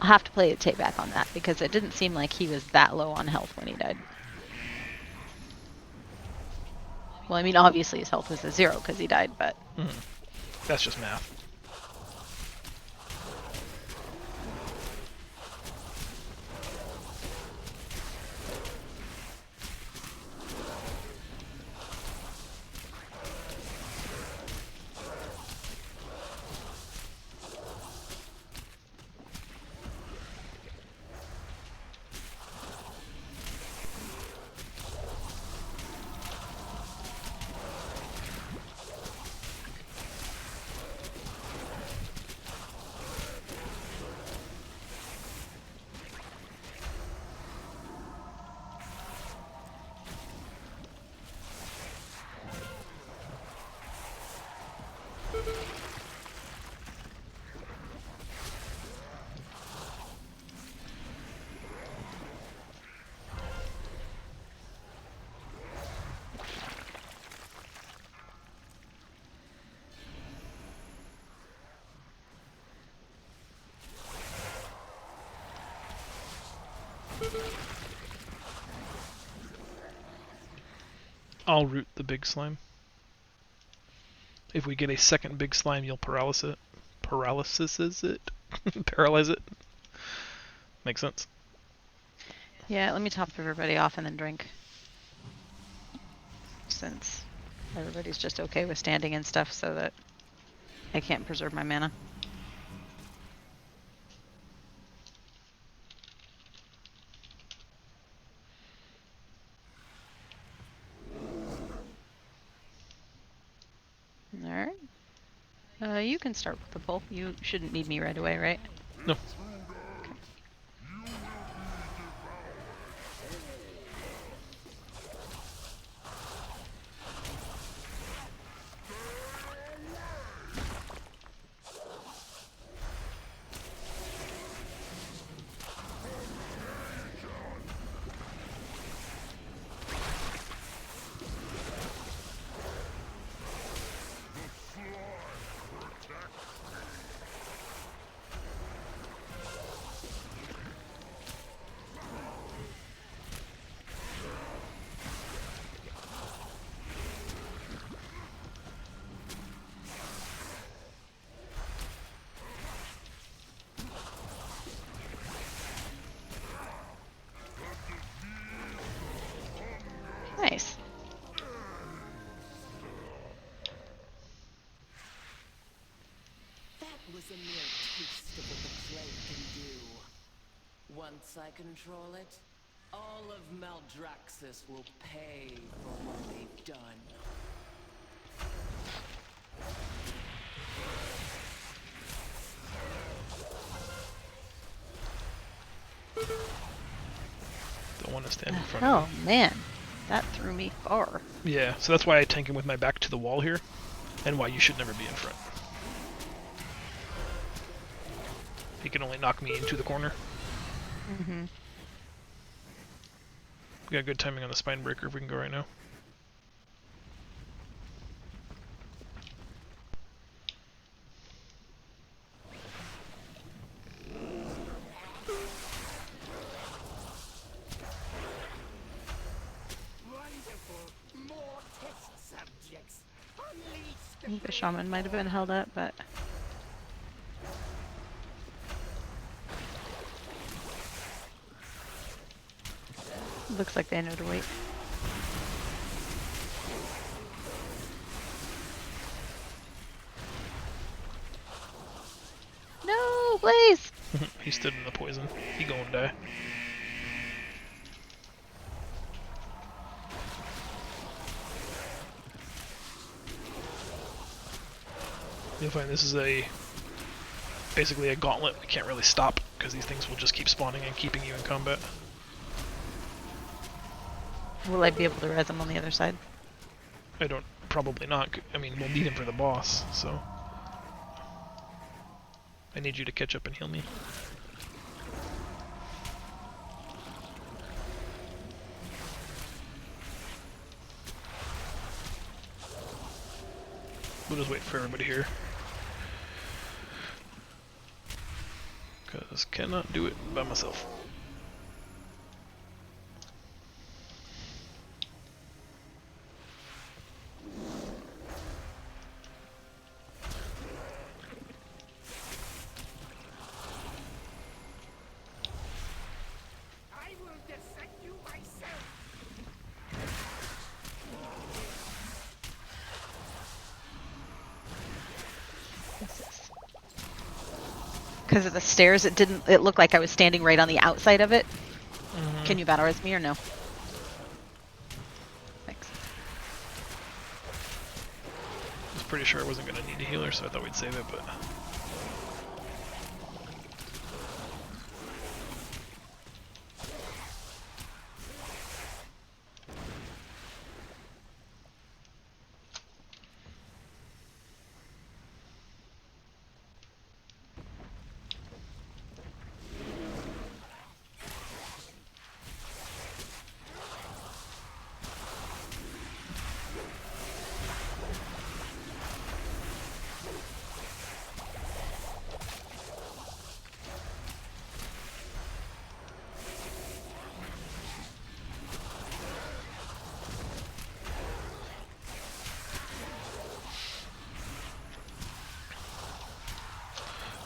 I'll have to play a tape back on that, because it didn't seem like he was that low on health when he died. Well, I mean, obviously his health was a 0 because he died, but... That's just math. I'll root the big slime. If we get a second big slime, you'll paralyze it. Paralysis it? Paralyze it? Makes sense. Yeah, let me top everybody off and then drink. Since everybody's just okay with standing and stuff so that I can't preserve my mana. Alright. You can start with the pull. You shouldn't need me right away, right? No. Nice. That was a mere taste of what the plague can do. Once I control it, all of Maldraxxus will pay for what they've done. Don't want to stand in front Oh of man, that threw me far. you. Yeah, so that's why I tank him with my back to the wall here, and why you should never be in front. He can only knock me into the corner. Mm-hmm. We got good timing on the spine breaker if we can go right now. I think the shaman might have been held up, but looks like they know to wait. No, please! He stood in the poison. He gonna die. You'll find this is basically a gauntlet we can't really stop, because these things will just keep spawning and keeping you in combat. Will I be able to res him on the other side? Probably not. I mean, we'll need him for the boss, so... I need you to catch up and heal me. We'll just wait for everybody here. Because cannot do it by myself. Because of the stairs, it looked like I was standing right on the outside of it. Can you battle res me or no? Thanks. I was pretty sure I wasn't going to need a healer, so I thought we'd save it, but...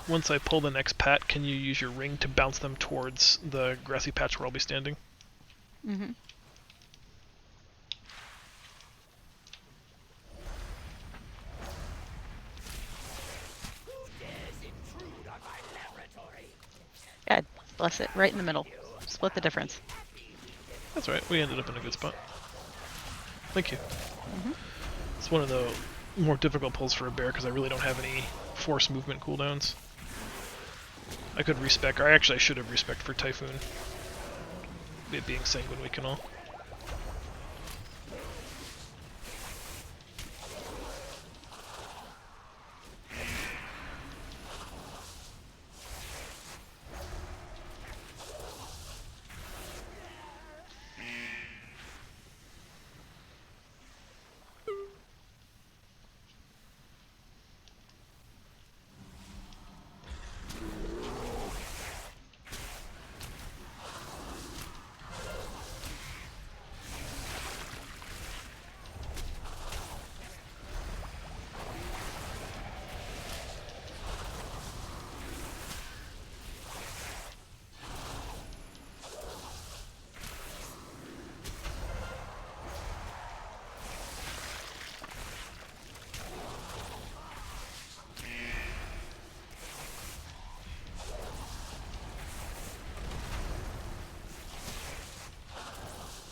once I pull the next pat, can you use your ring to bounce them towards the grassy patch where I'll be standing? Mm-hmm. God bless it. Right in the middle. Split the difference. That's right. We ended up in a good spot. Thank you. Mm-hmm. It's one of the more difficult pulls for a bear because I really don't have any force movement cooldowns. I could respec, or actually I should have respec for Typhoon. It being Sanguine Weak and all.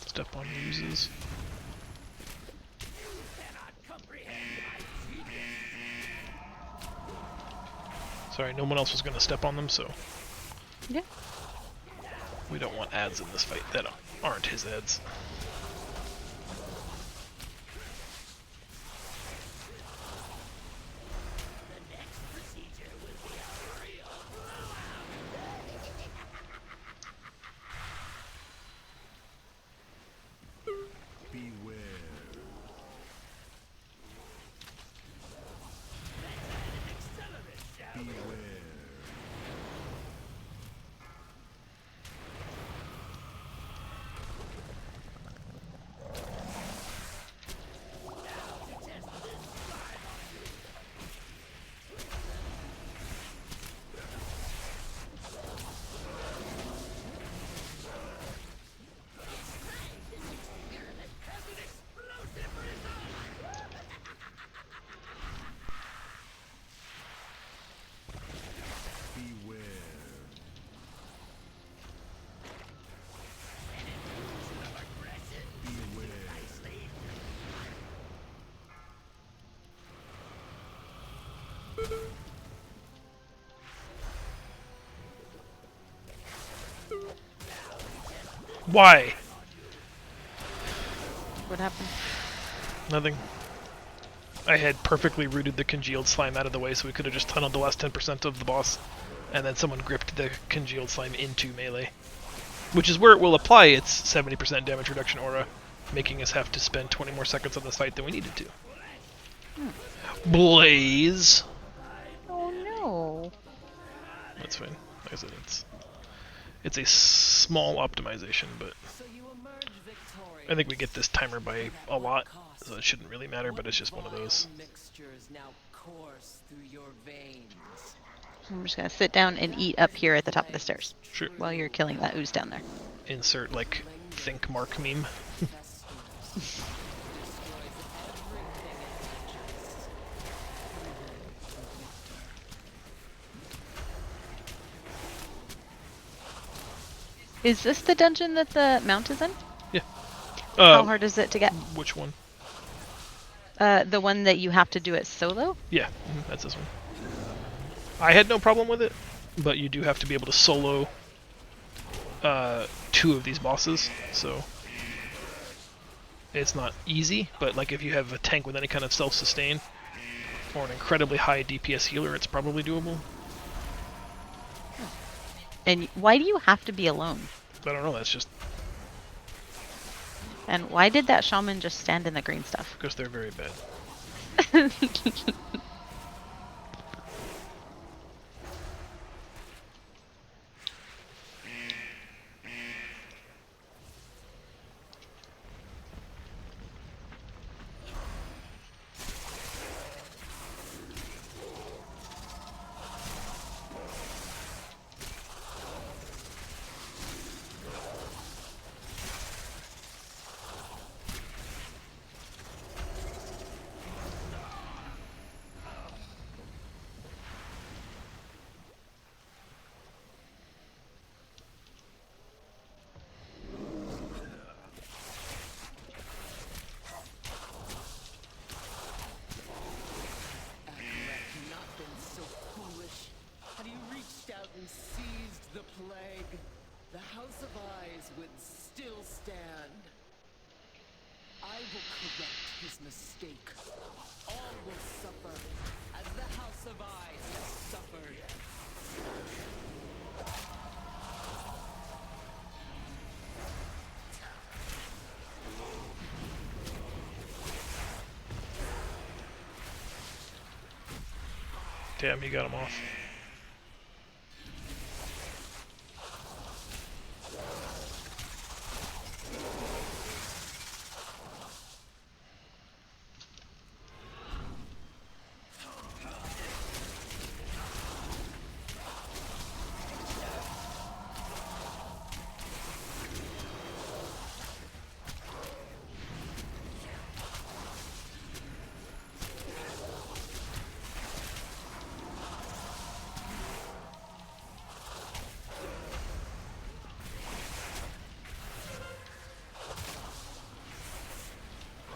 Step on uses. Sorry, no one else was going to step on them, so Yeah. we don't want ads in this fight that aren't his ads. Why? What happened? Nothing. I had perfectly rooted the congealed slime out of the way so we could have just tunneled the last 10% of the boss, and then someone gripped the congealed slime into melee. Which is where it will apply its 70% damage reduction aura, making us have to spend 20 more seconds on this fight than we needed to. Blaze! Oh no. That's fine. Like I said, it's a small optimization, but So you emerge victorious. I think we get this timer by a lot, so it shouldn't really matter, but it's just one of those. Mixtures now course through your veins. I'm just gonna sit down and eat up here at the top of the stairs Sure. while you're killing that ooze down there. Insert, like, think mark meme. Is this the dungeon that the mount is in? Yeah. How hard is it to get? Which one? The one that you have to do it solo? Yeah, that's this one. I had no problem with it, but you do have to be able to solo 2 of these bosses, so it's not easy, but like if you have a tank with any kind of self-sustain or an incredibly high DPS healer, it's probably doable. And why do you have to be alone? I don't know, that's just And why did that shaman just stand in the green stuff? because they're very bad. will correct his mistake. All will suffer, as the House of Eyes has suffered. Damn, he got him off.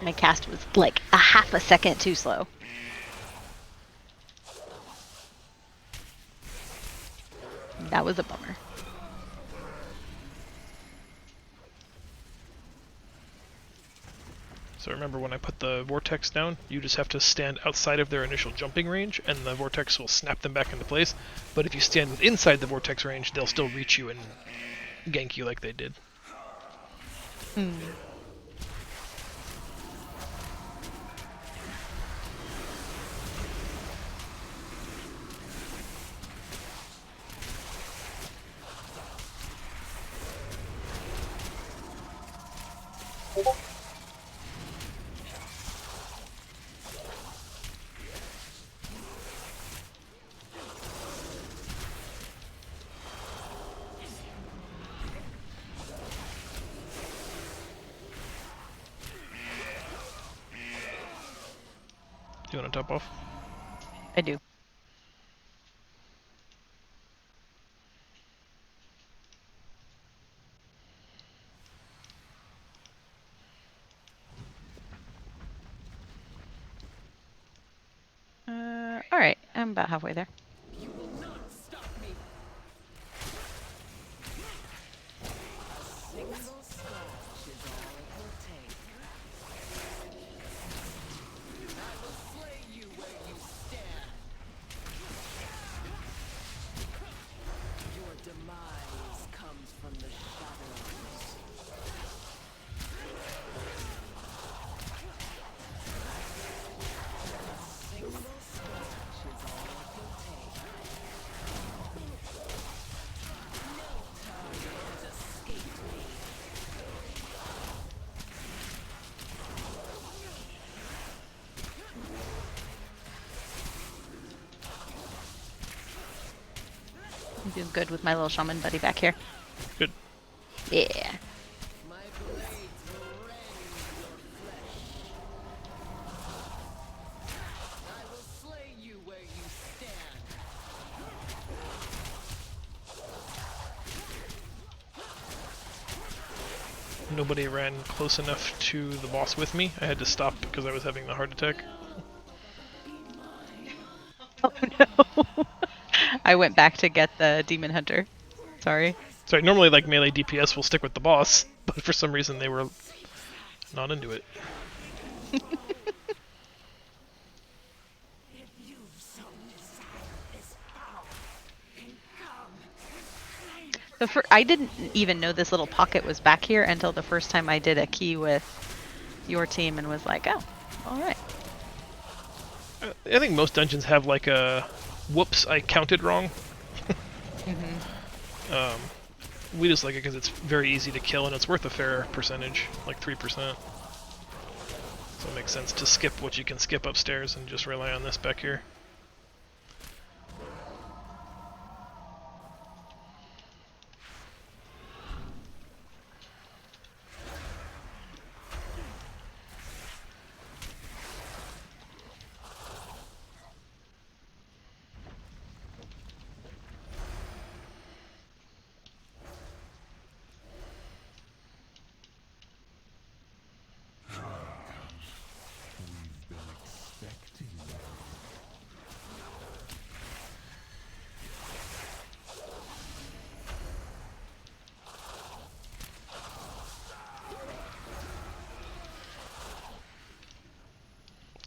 My cast was like a half a second too slow. That was a bummer. So remember, when I put the vortex down, you just have to stand outside of their initial jumping range, and the vortex will snap them back into place. But if you stand inside the vortex range, they'll still reach you and gank you like they did. Do you want to top off? I do. All right, I'm about halfway there. You will not stop me. A single scratch is all it will take. I will slay you where you stand. Your demise comes from the shadows. A single scratch is all it will take. No target has escaped me. I'm doing good with my little shaman buddy back here. Good. Yeah. My blades will rend your flesh. I will slay you where you stand. Nobody ran close enough to the boss with me. I had to stop because I was having the heart attack. Oh no. I went back to get the demon hunter. Sorry. Sorry, normally like melee DPS will stick with the boss, but for some reason they were not into it. I didn't even know this little pocket was back here until the first time I did a key with your team and was like, oh, all right. I think most dungeons have like a whoops, I counted wrong. We just like it because it's very easy to kill and it's worth a fair percentage, like 3%. So it makes sense to skip what you can skip upstairs and just rely on this back here.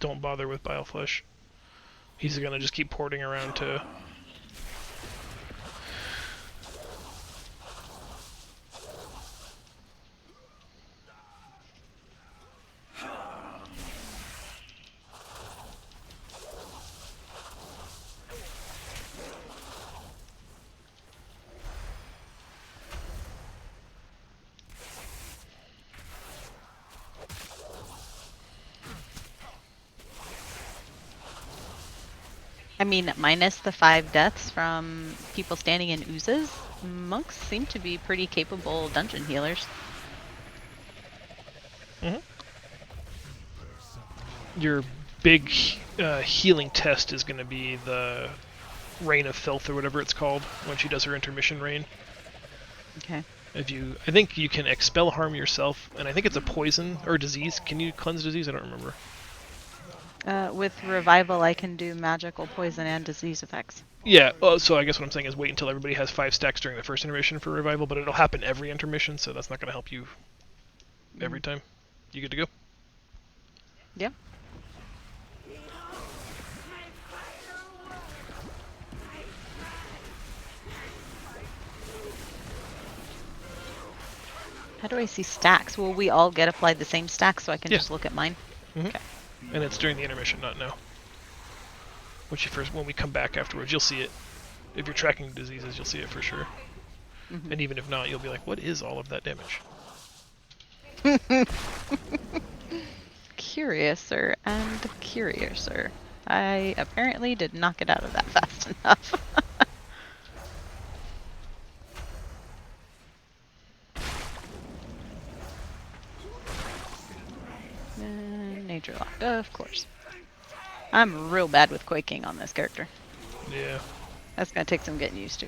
don't bother with Bile Flesh. He's gonna just keep porting around to... I mean, minus the 5 deaths from people standing in oozes, monks seem to be pretty capable dungeon healers. Your big healing test is going to be the Rain of Filth or whatever it's called when she does her intermission rain. Okay. I think you can expel harm yourself, and I think it's a poison or disease. Can you cleanse disease? I don't remember. With revival, I can do magical poison and disease effects. Yeah, so I guess what I'm saying is wait until everybody has 5 stacks during the first intermission for revival, but it'll happen every intermission, so that's not going to help you every time. You good to go? Yeah. How do I see stacks? Will we all get applied the same stack so I can Yeah. just look at mine? Okay. And it's during the intermission, not now. When we come back afterwards, you'll see it. If you're tracking diseases, you'll see it for sure. And even if not, you'll be like, what is all of that damage? Curiouser and curiouser. I apparently did not get out of that fast enough. Nature lock, of course. I'm real bad with quaking on this character. Yeah. That's gonna take some getting used to.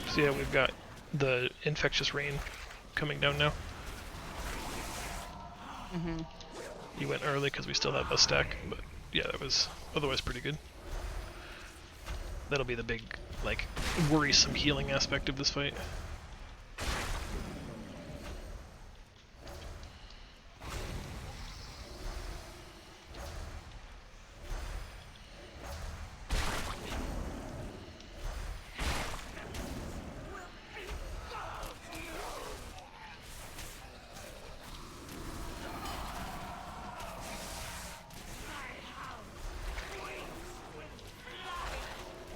So yeah, we've got the infectious rain coming down now. You went early because we still have a stack, but yeah, that was otherwise pretty good. That'll be the big, like, worrisome healing aspect of this fight.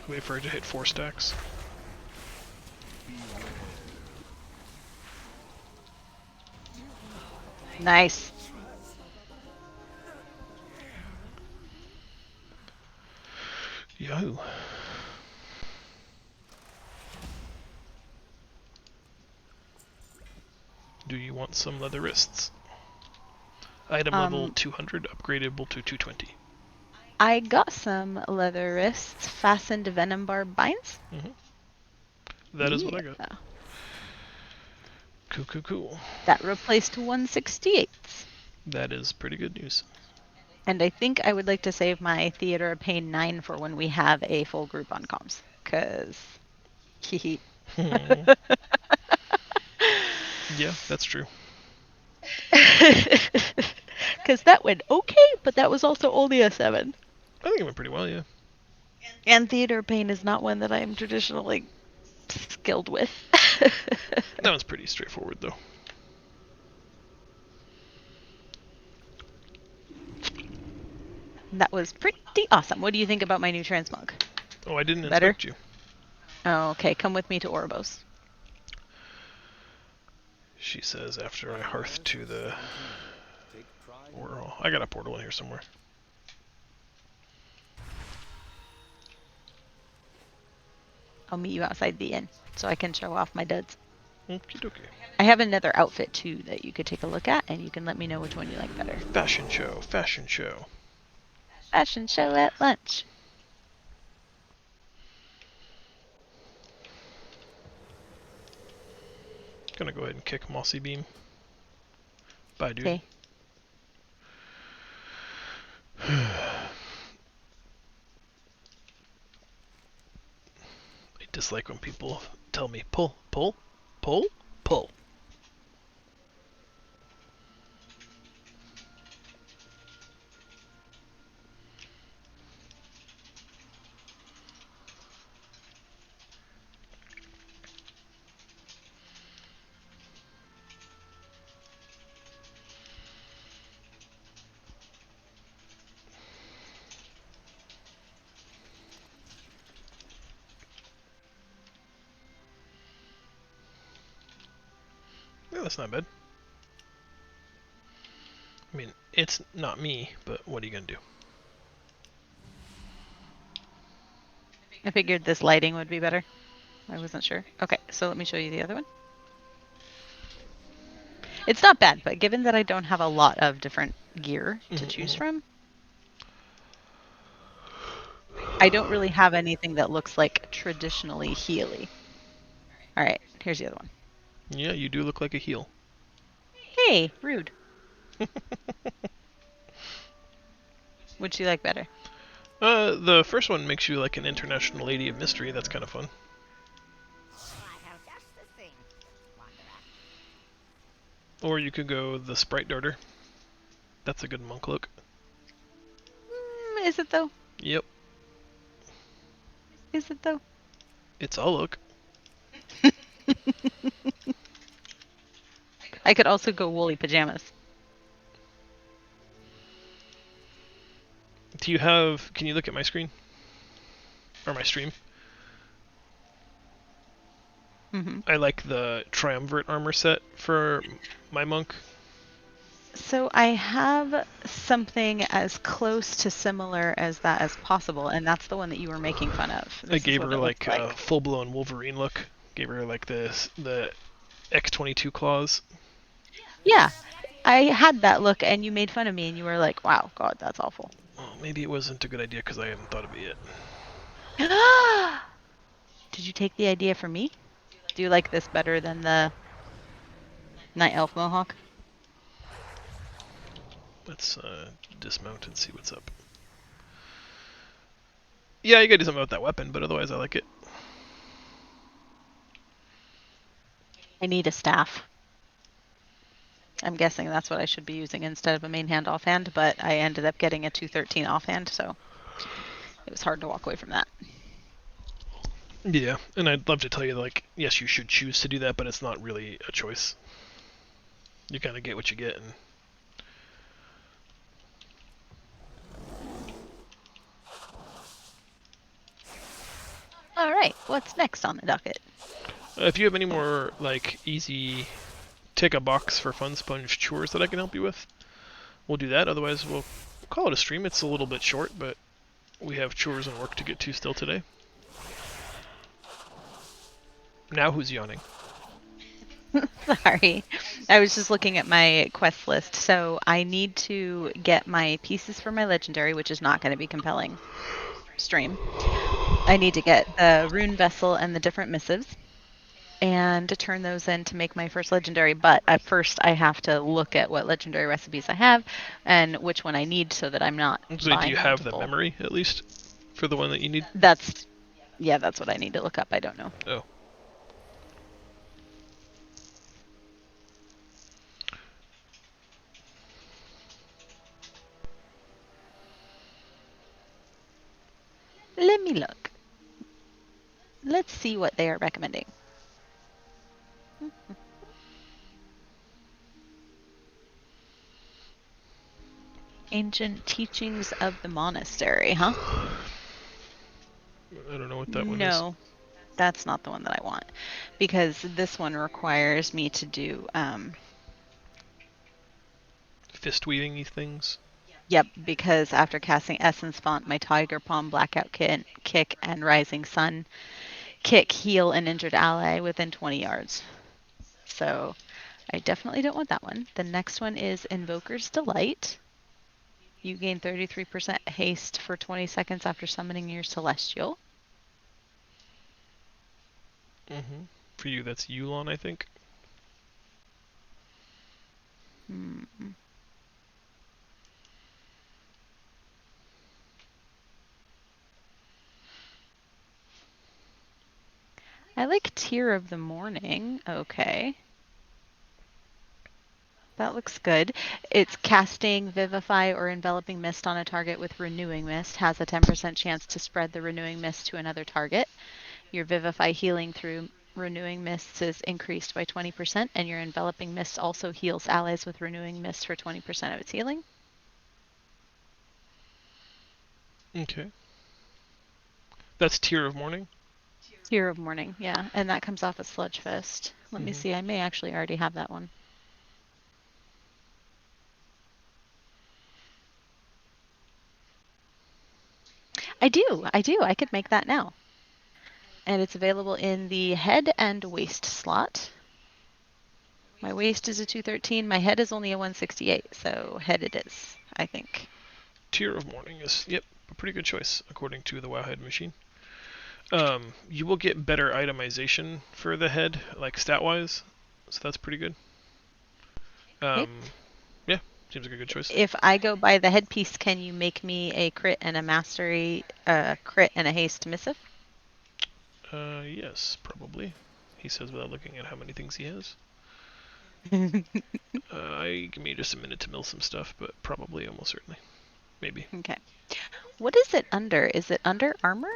Wait for her to hit 4 stacks. Nice. Yahoo. Do you want some leather wrists? Item level 200, upgradable to 220. I got some leather wrists fastened venom barb binds. That is what I got. Yeah. Cool. That replaced 168s. That is pretty good news. And I think I would like to save my Theater of Pain 9 for when we have a full group on comms. Because... Yeah, that's true. Because that went okay, but that was also only a 7. I think it went pretty well, yeah. And Theater of Pain is not one that I am traditionally skilled with. That one's pretty straightforward, though. That was pretty awesome. What do you think about my new transmog? Oh, I didn't Better? inspect you. Oh, okay. Come with me to Oribos. She says after I hearth to the portal. I got a portal in here somewhere. I'll meet you outside the inn so I can show off my duds. Okie dokie. I have another outfit too that you could take a look at, and you can let me know which one you like better. Fashion show. Fashion show at lunch. Gonna go ahead and kick Mossy Beam. Bye, dude. Okay. dislike when people tell me pull, pull, pull, pull. Yeah, that's not bad. I mean, it's not me, but what are you gonna do? I figured this lighting would be better. I wasn't sure. Okay, so let me show you the other one. It's not bad, but given that I don't have a lot of different gear to choose from, I don't really have anything that looks like traditionally Healy. All right, here's the other one. Yeah, you do look like a heel. Hey, rude. Which do you like better? The first one makes you like an international lady of mystery. That's kind of fun. I have just the thing, Wanderer. Or you could go the Sprite Darter. That's a good monk look. Is it though? Yep, Is it though? it's a look. I could also go woolly pajamas. Do you have? Can you look at my screen or my stream? I like the Triumvirate armor set for my monk. So I have something as close to similar as that as possible, and that's the one that you were making fun of. I This is gave what her it like looks a full-blown Wolverine look. Gave her like the X-22 claws. Yeah, I had that look, and you made fun of me, and you were like, "Wow, God, that's awful." Well, maybe it wasn't a good idea because I haven't thought of it yet. Did you take the idea from me? Do you like this better than the Night Elf Mohawk? Let's dismount and see what's up. Yeah, you gotta do something about that weapon, but otherwise I like it. I need a staff. I'm guessing that's what I should be using instead of a main hand offhand, but I ended up getting a 213 offhand, so it was hard to walk away from that. Yeah, and I'd love to tell you, like, yes, you should choose to do that, but it's not really a choice. You kind of get what you get, and All right, what's next on the docket? if you have any more, like, easy take a box for Fun Sponge chores that I can help you with, we'll do that. Otherwise, we'll call it a stream. It's a little bit short, but we have chores and work to get to still today. Now who's yawning? Sorry, I was just looking at my quest list. So I need to get my pieces for my legendary, which is not going to be compelling stream. I need to get the rune vessel and the different missives, and to turn those in to make my first legendary. But at first, I have to look at what legendary recipes I have and which one I need, so that I'm not. So do you have multiple. the memory at least for the one that you need? That's what I need to look up. I don't know. Oh. Let me look. Let's see what they are recommending. Ancient Teachings of the Monastery, huh? I don't know what that one is. No, that's not the one that I want, because this one requires me to do, Fist weaving these things. yep, because after casting Essence Font, my Tiger Palm, Blackout Kick, and Rising Sun kick heal an injured ally within 20 yards. So I definitely don't want that one. The next one is Invoker's Delight. You gain 33% haste for 20 seconds after summoning your Celestial. For you, that's Yulon, I think. I like Tear of the Morning. Okay. That looks good. It's casting Vivify or Enveloping Mist on a target with Renewing Mist. Has a 10% chance to spread the Renewing Mist to another target. Your Vivify healing through Renewing Mists is increased by 20%, and your Enveloping Mist also heals allies with Renewing Mist for 20% of its healing. Okay. That's Tear of Morning? Tear of Morning, yeah. And that comes off a Sludgefest. Let me Mhm. see. I may actually already have that one. I do. I could make that now. And it's available in the head and waist slot. My waist is a 213. My head is only a 168, so head it is, I think. Tear of Morning is, yep, a pretty good choice, according to the Wowhead machine. You will get better itemization for the head, like stat-wise, so that's pretty good. Okay. Yeah, seems like a good choice. If I go by the headpiece, can you make me a crit and a mastery, crit and a haste missive? Yes, probably. He says without looking at how many things he has. Give me just a minute to mill some stuff, but probably, almost certainly. Maybe. Okay. What is it under? Is it under armor?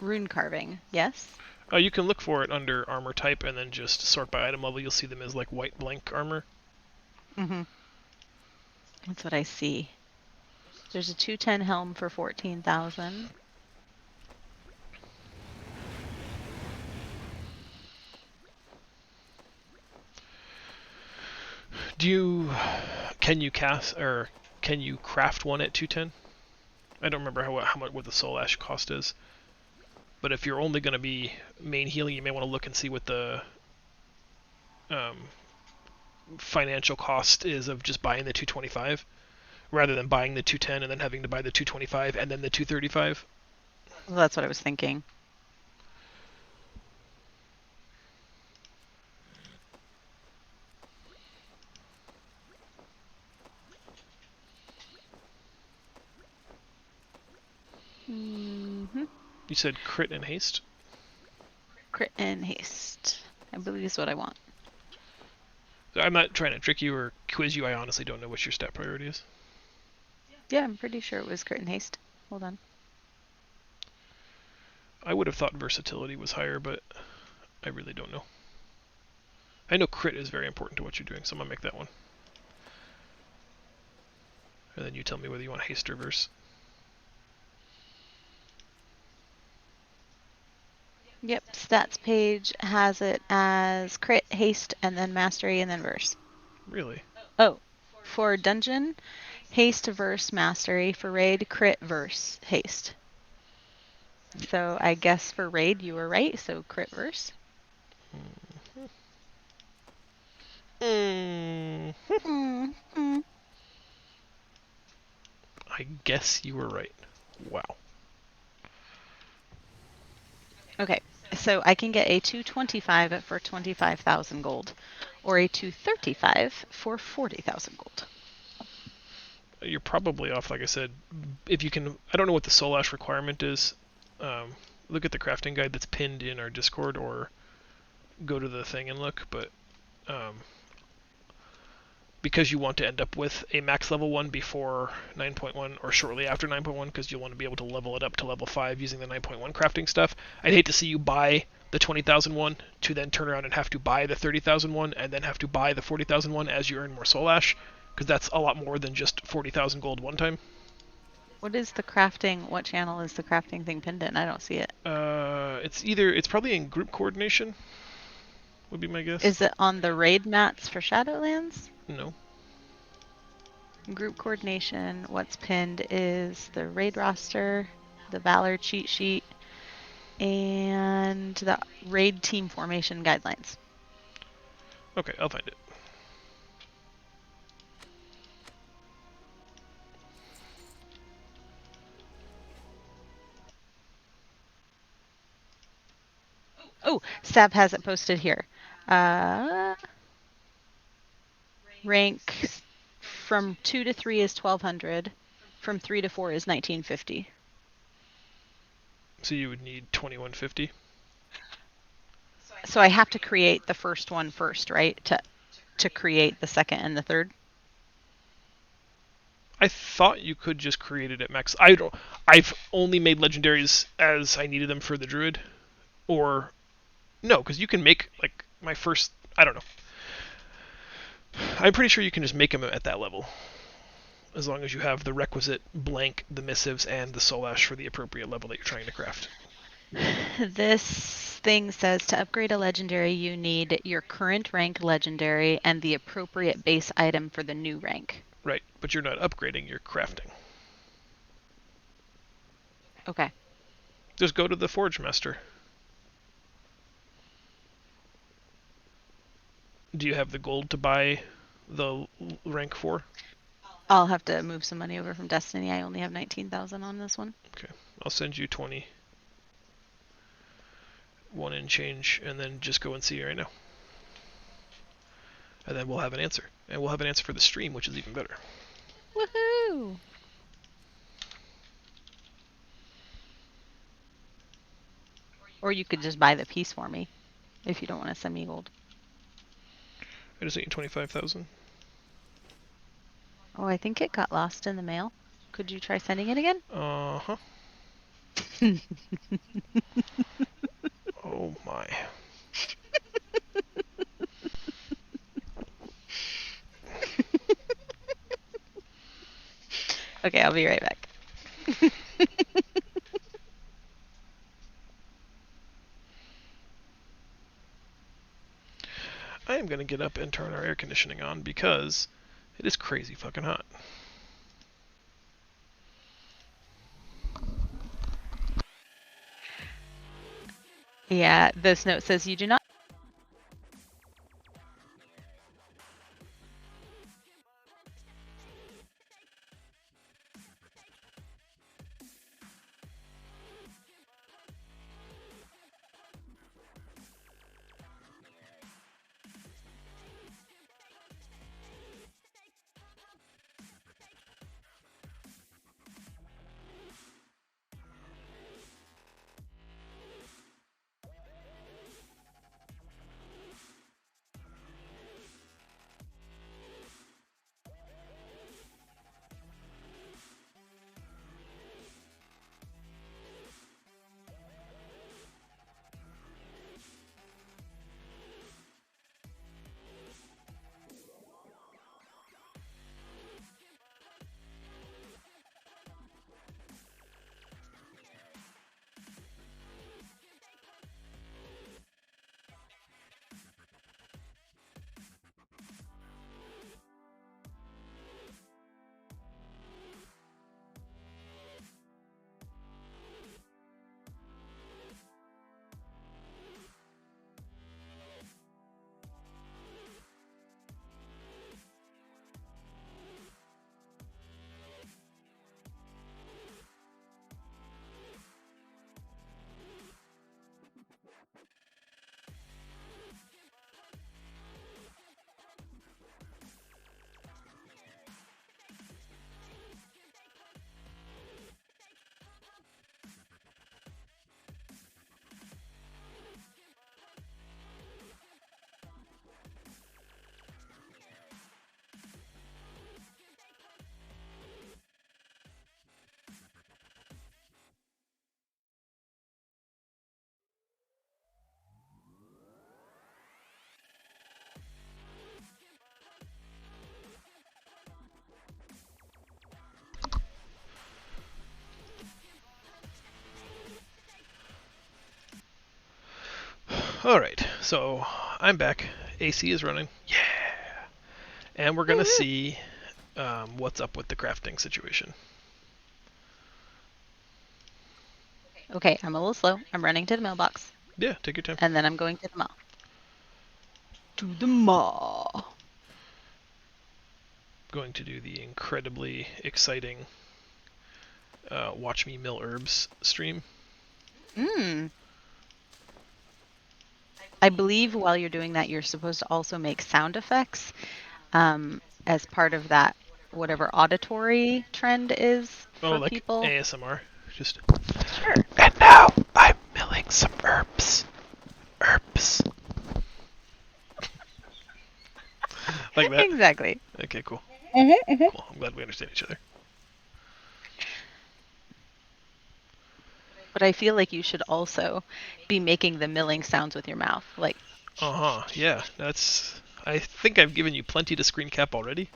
Rune carving, yes? You can look for it under armor type and then just sort by item level. You'll see them as like white blank armor. Mm-hmm. That's what I see. There's a 210 helm for 14,000. Can you cast, or can you craft one at 210? I don't remember how much what the soul ash cost is. But if you're only going to be main healing, you may want to look and see what the financial cost is of just buying the 225, rather than buying the 210 and then having to buy the 225 and then the 235. Well, that's what I was thinking. Mm-hmm. You said crit and haste? Crit and haste, I believe is what I want. I'm not trying to trick you or quiz you. I honestly don't know what your stat priority is. Yeah, I'm pretty sure it was crit and haste. Hold on. I would have thought versatility was higher, but I really don't know. I know crit is very important to what you're doing, so I'm going to make that one. And then you tell me whether you want haste or verse. Yep, stats page has it as crit, haste, and then mastery, and then verse. Really? Oh, for dungeon, haste, verse, mastery. For raid, crit, verse, haste. So I guess for raid you were right, so crit, verse. Mm-hmm. I guess you were right. Wow. Okay, so I can get a 225 for 25,000 gold, or a 235 for 40,000 gold. You're probably off, like I said. If you can, I don't know what the soul ash requirement is. Look at the crafting guide that's pinned in our Discord, or go to the thing and look. But because you want to end up with a max level 1 before 9.1 or shortly after 9.1, because you'll want to be able to level it up to level 5 using the 9.1 crafting stuff, I'd hate to see you buy the 20,000 one to then turn around and have to buy the 30,000 one and then have to buy the 40,000 one as you earn more soul ash, because that's a lot more than just 40,000 gold one time. What is the crafting? What channel is the crafting thing pinned in? I don't see it. It's probably in group coordination, would be my guess. Is it on the raid mats for Shadowlands? No. Group coordination, what's pinned is the raid roster, the Valor cheat sheet, and the raid team formation guidelines. Okay, I'll find it. Oh, Stab has it posted here. Rank from 2 to 3 is 1200. From 3 to 4 is 1950. So you would need 2150. So I have to create the first one first, right? To create the second and the third. I thought you could just create it at max. I've only made legendaries as I needed them for the druid, or no, because you can make like my first. I don't know. I'm pretty sure you can just make them at that level, as long as you have the requisite blank, the missives, and the soul ash for the appropriate level that you're trying to craft. This thing says to upgrade a legendary, you need your current rank legendary and the appropriate base item for the new rank. Right, but you're not upgrading, you're crafting. Okay. Just go to the Forge Master. Do you have the gold to buy the rank 4? I'll have to move some money over from Destiny. I only have 19,000 on this one. Okay, I'll send you 20. One in change, and then just go and see right now. And then we'll have an answer. And we'll have an answer for the stream, which is even better. Woohoo! Or you could just buy the piece for me, if you don't want to send me gold. I just sent you 25,000. Oh, I think it got lost in the mail. Could you try sending it again? Uh-huh. Oh my. Okay, I'll be right back. I am going to get up and turn our air conditioning on because it is crazy fucking hot. Yeah, this note says you do not. Alright, so I'm back. AC is running. Yeah! And we're gonna see what's up with the crafting situation. Okay, I'm a little slow. I'm running to the mailbox, Yeah, take your time. and then I'm going to the mall. To the mall. Going to do the incredibly exciting Watch Me Mill Herbs stream. I believe while you're doing that, you're supposed to also make sound effects as part of that, whatever auditory trend is for like people. ASMR. Just. Sure. And now, Some herbs. Herbs. Like that? Exactly. Okay, cool. Mm-hmm, mm-hmm. Cool. I'm glad we understand each other. But I feel like you should also be making the milling sounds with your mouth. Like, Uh-huh. Yeah, that's... I think I've given you plenty to screen cap already.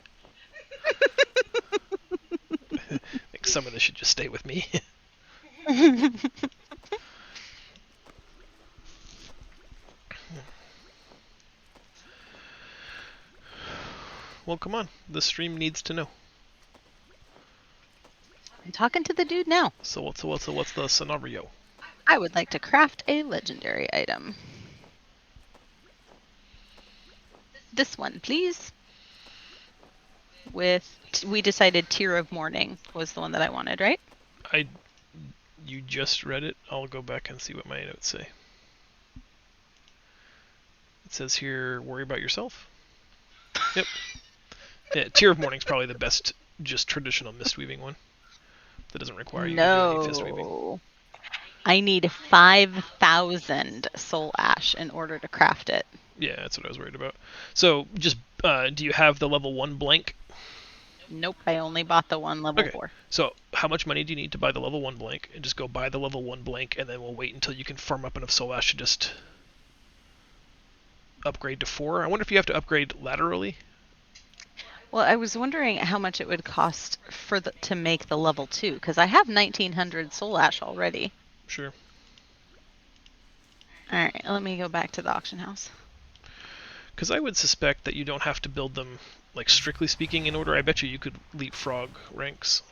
I think some of this should just stay with me. Well, come on. The stream needs to know. I'm talking to the dude now. So what's the scenario? I would like to craft a legendary item. This one, please. We decided Tear of Mourning was the one that I wanted, right? You just read it. I'll go back and see what my notes say. It says here, worry about yourself. Yep. Yeah, Tear of Mourning's probably the best, just traditional mistweaving one. That doesn't require you to do any fist weaving. No. I need 5,000 soul ash in order to craft it. Yeah, that's what I was worried about. So, just, do you have the level 1 blank? Nope, I only bought the one level Okay. 4. So, how much money do you need to buy the level 1 blank? And just go buy the level 1 blank, and then we'll wait until you can farm up enough soul ash to just upgrade to 4. I wonder if you have to upgrade laterally? Well, I was wondering how much it would cost to make the level 2, because I have 1,900 soul ash already. Sure. Alright, let me go back to the auction house. Because I would suspect that you don't have to build them, like, strictly speaking, in order. I bet you could leapfrog ranks.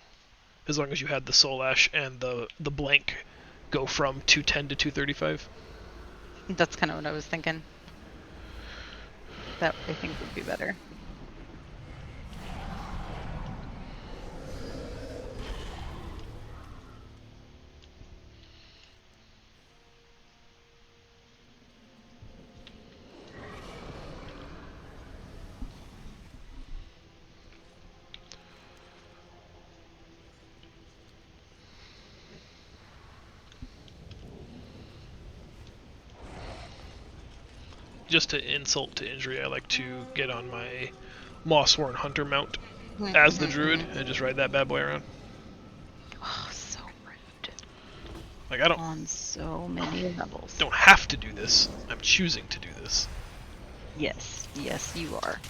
As long as you had the soul ash and the blank go from 210 to 235. That's kind of what I was thinking. That I think would be better. Just to insult to injury, I like to get on my Mossworn Hunter mount as the druid and just ride that bad boy around. Oh, so rude. Like, I On so many levels. don't have to do this. I'm choosing to do this. Yes, yes, you are.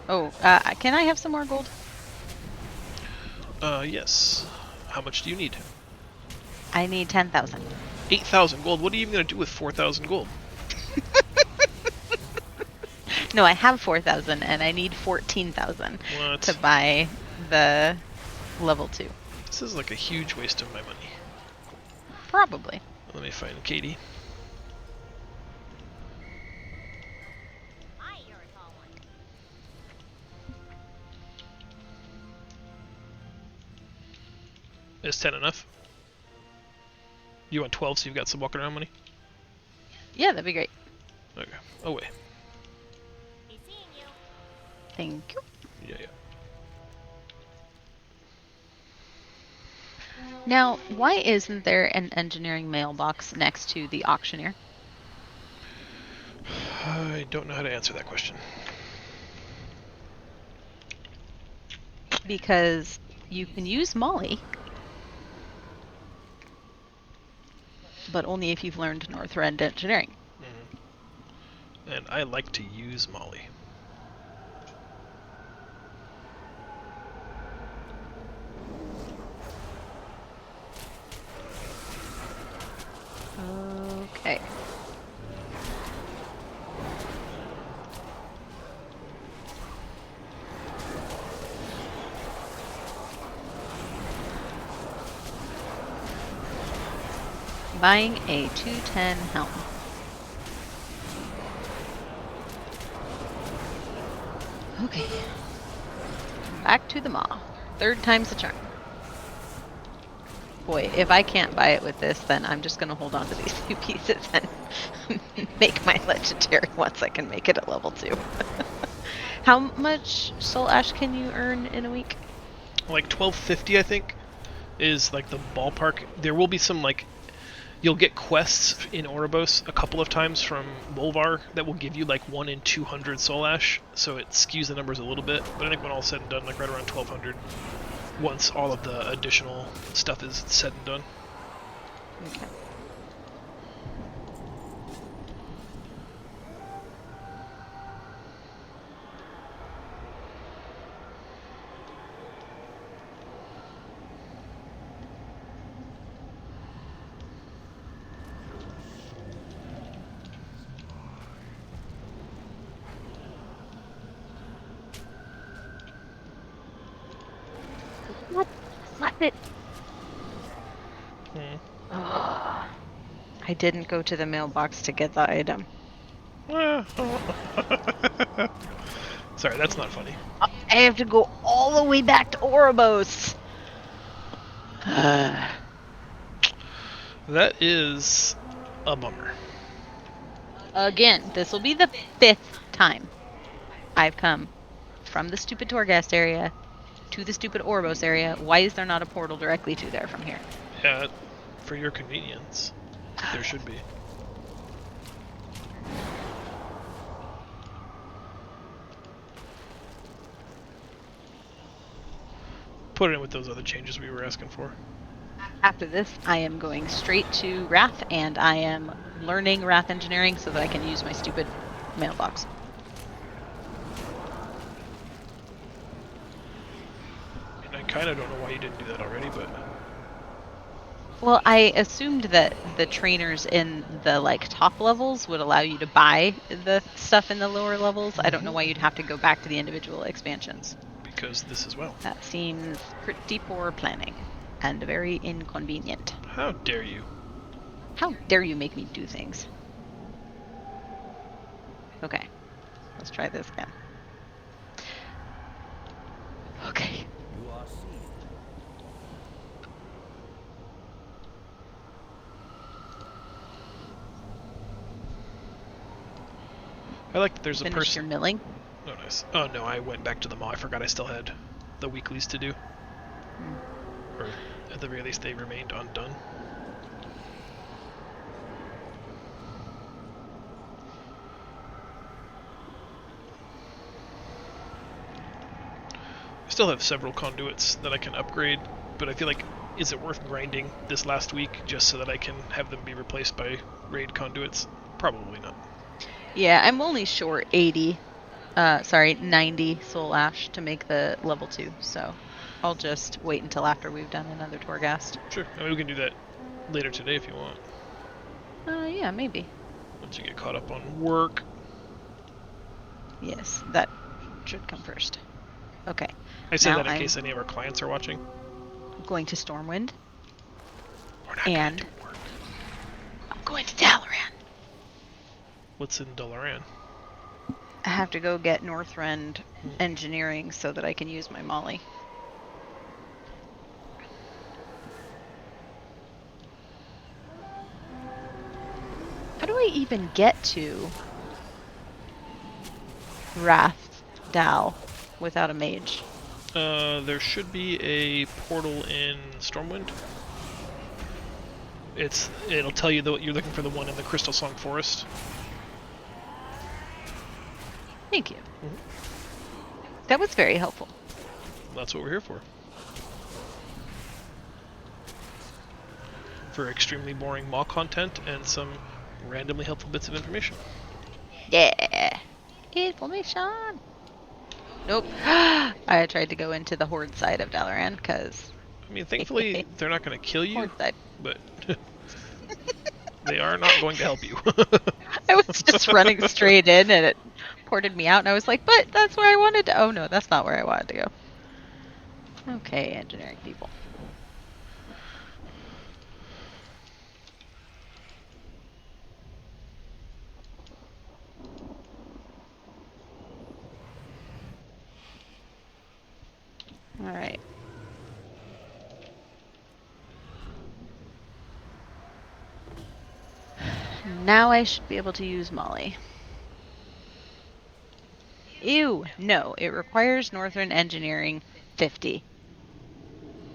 Oh, can I have some more gold? Yes. How much do you need? I need 10,000. 8,000 gold. What are you even going to do with 4,000 gold? No, I have 4,000 and I need 14,000 What? to buy the level 2. This is like a huge waste of my money. Probably. Let me find Katie. Is 10 enough? You want 12 so you've got some walking around money? Yeah, that'd be great. Okay. Oh, wait. Thank you. Yeah. Now, why isn't there an engineering mailbox next to the auctioneer? I don't know how to answer that question. Because you can use Molly, but only if you've learned Northrend engineering. And I like to use Molly. Okay. Buying a 210 helm. Okay. Back to the maw. 3rd time's the charm. Boy, if I can't buy it with this, then I'm just going to hold on to these 2 pieces and make my legendary once I can make it at level 2. How much soul ash can you earn in a week? Like 1250, I think, is like the ballpark. There will be some like You'll get quests in Oribos a couple of times from Wolvar that will give you like 1 in 200 soul ash, so it skews the numbers a little bit. But I think when all said and done, like right around 1200, once all of the additional stuff is said and done. Okay. What? Slap it. Oh, I didn't go to the mailbox to get the item. Sorry, that's not funny. I have to go all the way back to Oribos. That is a bummer. Again, this will be the 5th time I've come from the stupid Torghast area to the stupid Oribos area. Why is there not a portal directly to there from here? Yeah, for your convenience, there should be. Put it in with those other changes we were asking for. After this, I am going straight to Wrath, and I am learning Wrath engineering so that I can use my stupid mailbox. And I kind of don't know why you didn't do that already, but Well, I assumed that the trainers in the like top levels would allow you to buy the stuff in the lower levels. I don't know why you'd have to go back to the individual expansions. because this as well. That seems pretty poor planning and very inconvenient. How dare you? How dare you make me do things? Okay, let's try this again. Okay. I like that there's a Finish your person. milling. Oh, nice. Oh no, I went back to the mall. I forgot I still had the weeklies to do. Or at the very least, they remained undone. I still have several conduits that I can upgrade, but I feel like, is it worth grinding this last week just so that I can have them be replaced by raid conduits? Probably not. Yeah, I'm only short 90 soul ash to make the level 2, so I'll just wait until after we've done another Torghast. Sure, I mean, we can do that later today if you want. Yeah, maybe. Once you get caught up on work. Yes, that should come first. Okay, I say Now that in I'm- case any of our clients are watching. I'm going to Stormwind. We're not And- gonna do work. I'm going to Dalaran. What's in Dalaran? I have to go get Northrend engineering so that I can use my Molly. How do I even get to Wrath Dal without a mage? There should be a portal in Stormwind. It'll tell you that you're looking for the one in the Crystal Song Forest. Thank you. That was very helpful. That's what we're here for. For extremely boring maw content and some randomly helpful bits of information. Yeah. Information. Nope. I tried to go into the Horde side of Dalaran because I mean, thankfully, they're not going to kill you, Horde side. but they are not going to help you. I was just running straight in and it ported me out and I was like, but that's where I wanted to. Oh no, that's not where I wanted to go. Okay, engineering people. All right. Now I should be able to use Molly. Ew, no, it requires Northern Engineering 50.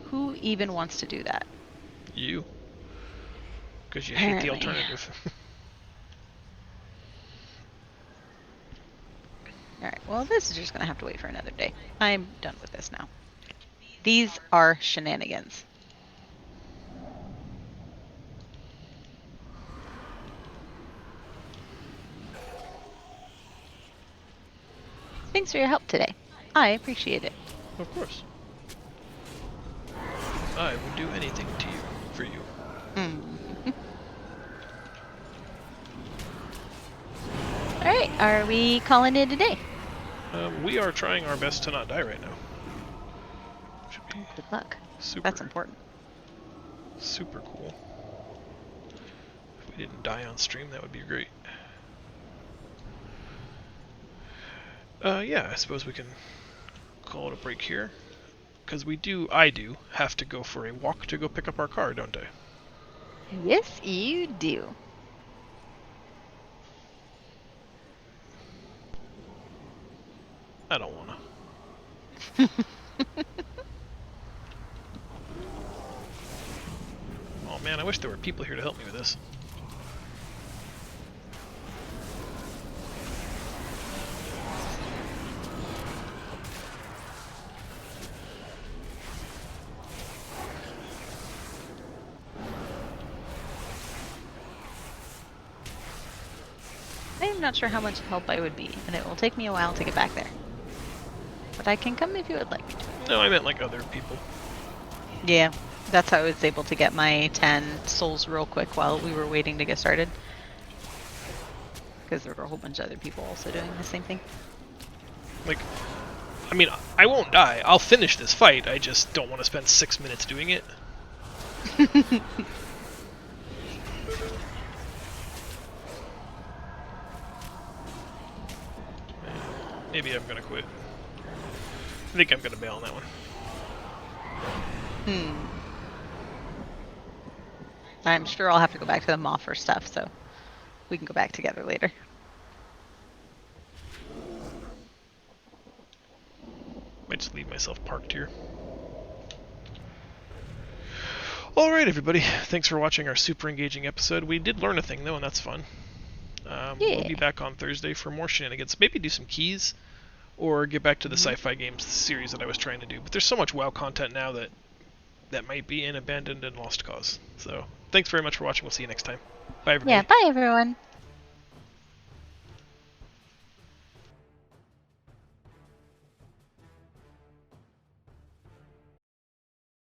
Who even wants to do that? You. Because you hate the Apparently. alternative. Alright, well, this is just gonna have to wait for another day. I'm done with this now. These are shenanigans. Thanks for your help today. I appreciate it. Of course. I would do anything to you, for you. Alright, are we calling it a day? We are trying our best to not die right now. Should be Good luck. super, That's important. super cool. If we didn't die on stream, that would be great. Yeah, I suppose we can call it a break here. Because I do, have to go for a walk to go pick up our car, don't I? Yes, you do. I don't wanna. Oh man, I wish there were people here to help me with this. I am not sure how much help I would be, and it will take me a while to get back there. But I can come if you would like me to. No, I meant like other people. Yeah, that's how I was able to get my 10 souls real quick while we were waiting to get started. Because there were a whole bunch of other people also doing the same thing. Like, I mean, I won't die. I'll finish this fight. I just don't want to spend 6 minutes doing it. Maybe I'm gonna quit. I think I'm gonna bail on that one. I'm sure I'll have to go back to the Maw for stuff, so we can go back together later. Might just leave myself parked here. Alright everybody, thanks for watching our super engaging episode. We did learn a thing though, and that's fun. We'll be back on Thursday for more shenanigans. Maybe do some keys, or get back to the sci-fi games series that I was trying to do. But there's so much WoW content now that might be in Abandoned and Lost Cause. So, thanks very much for watching. We'll see you next time. Bye everybody. Yeah, bye everyone.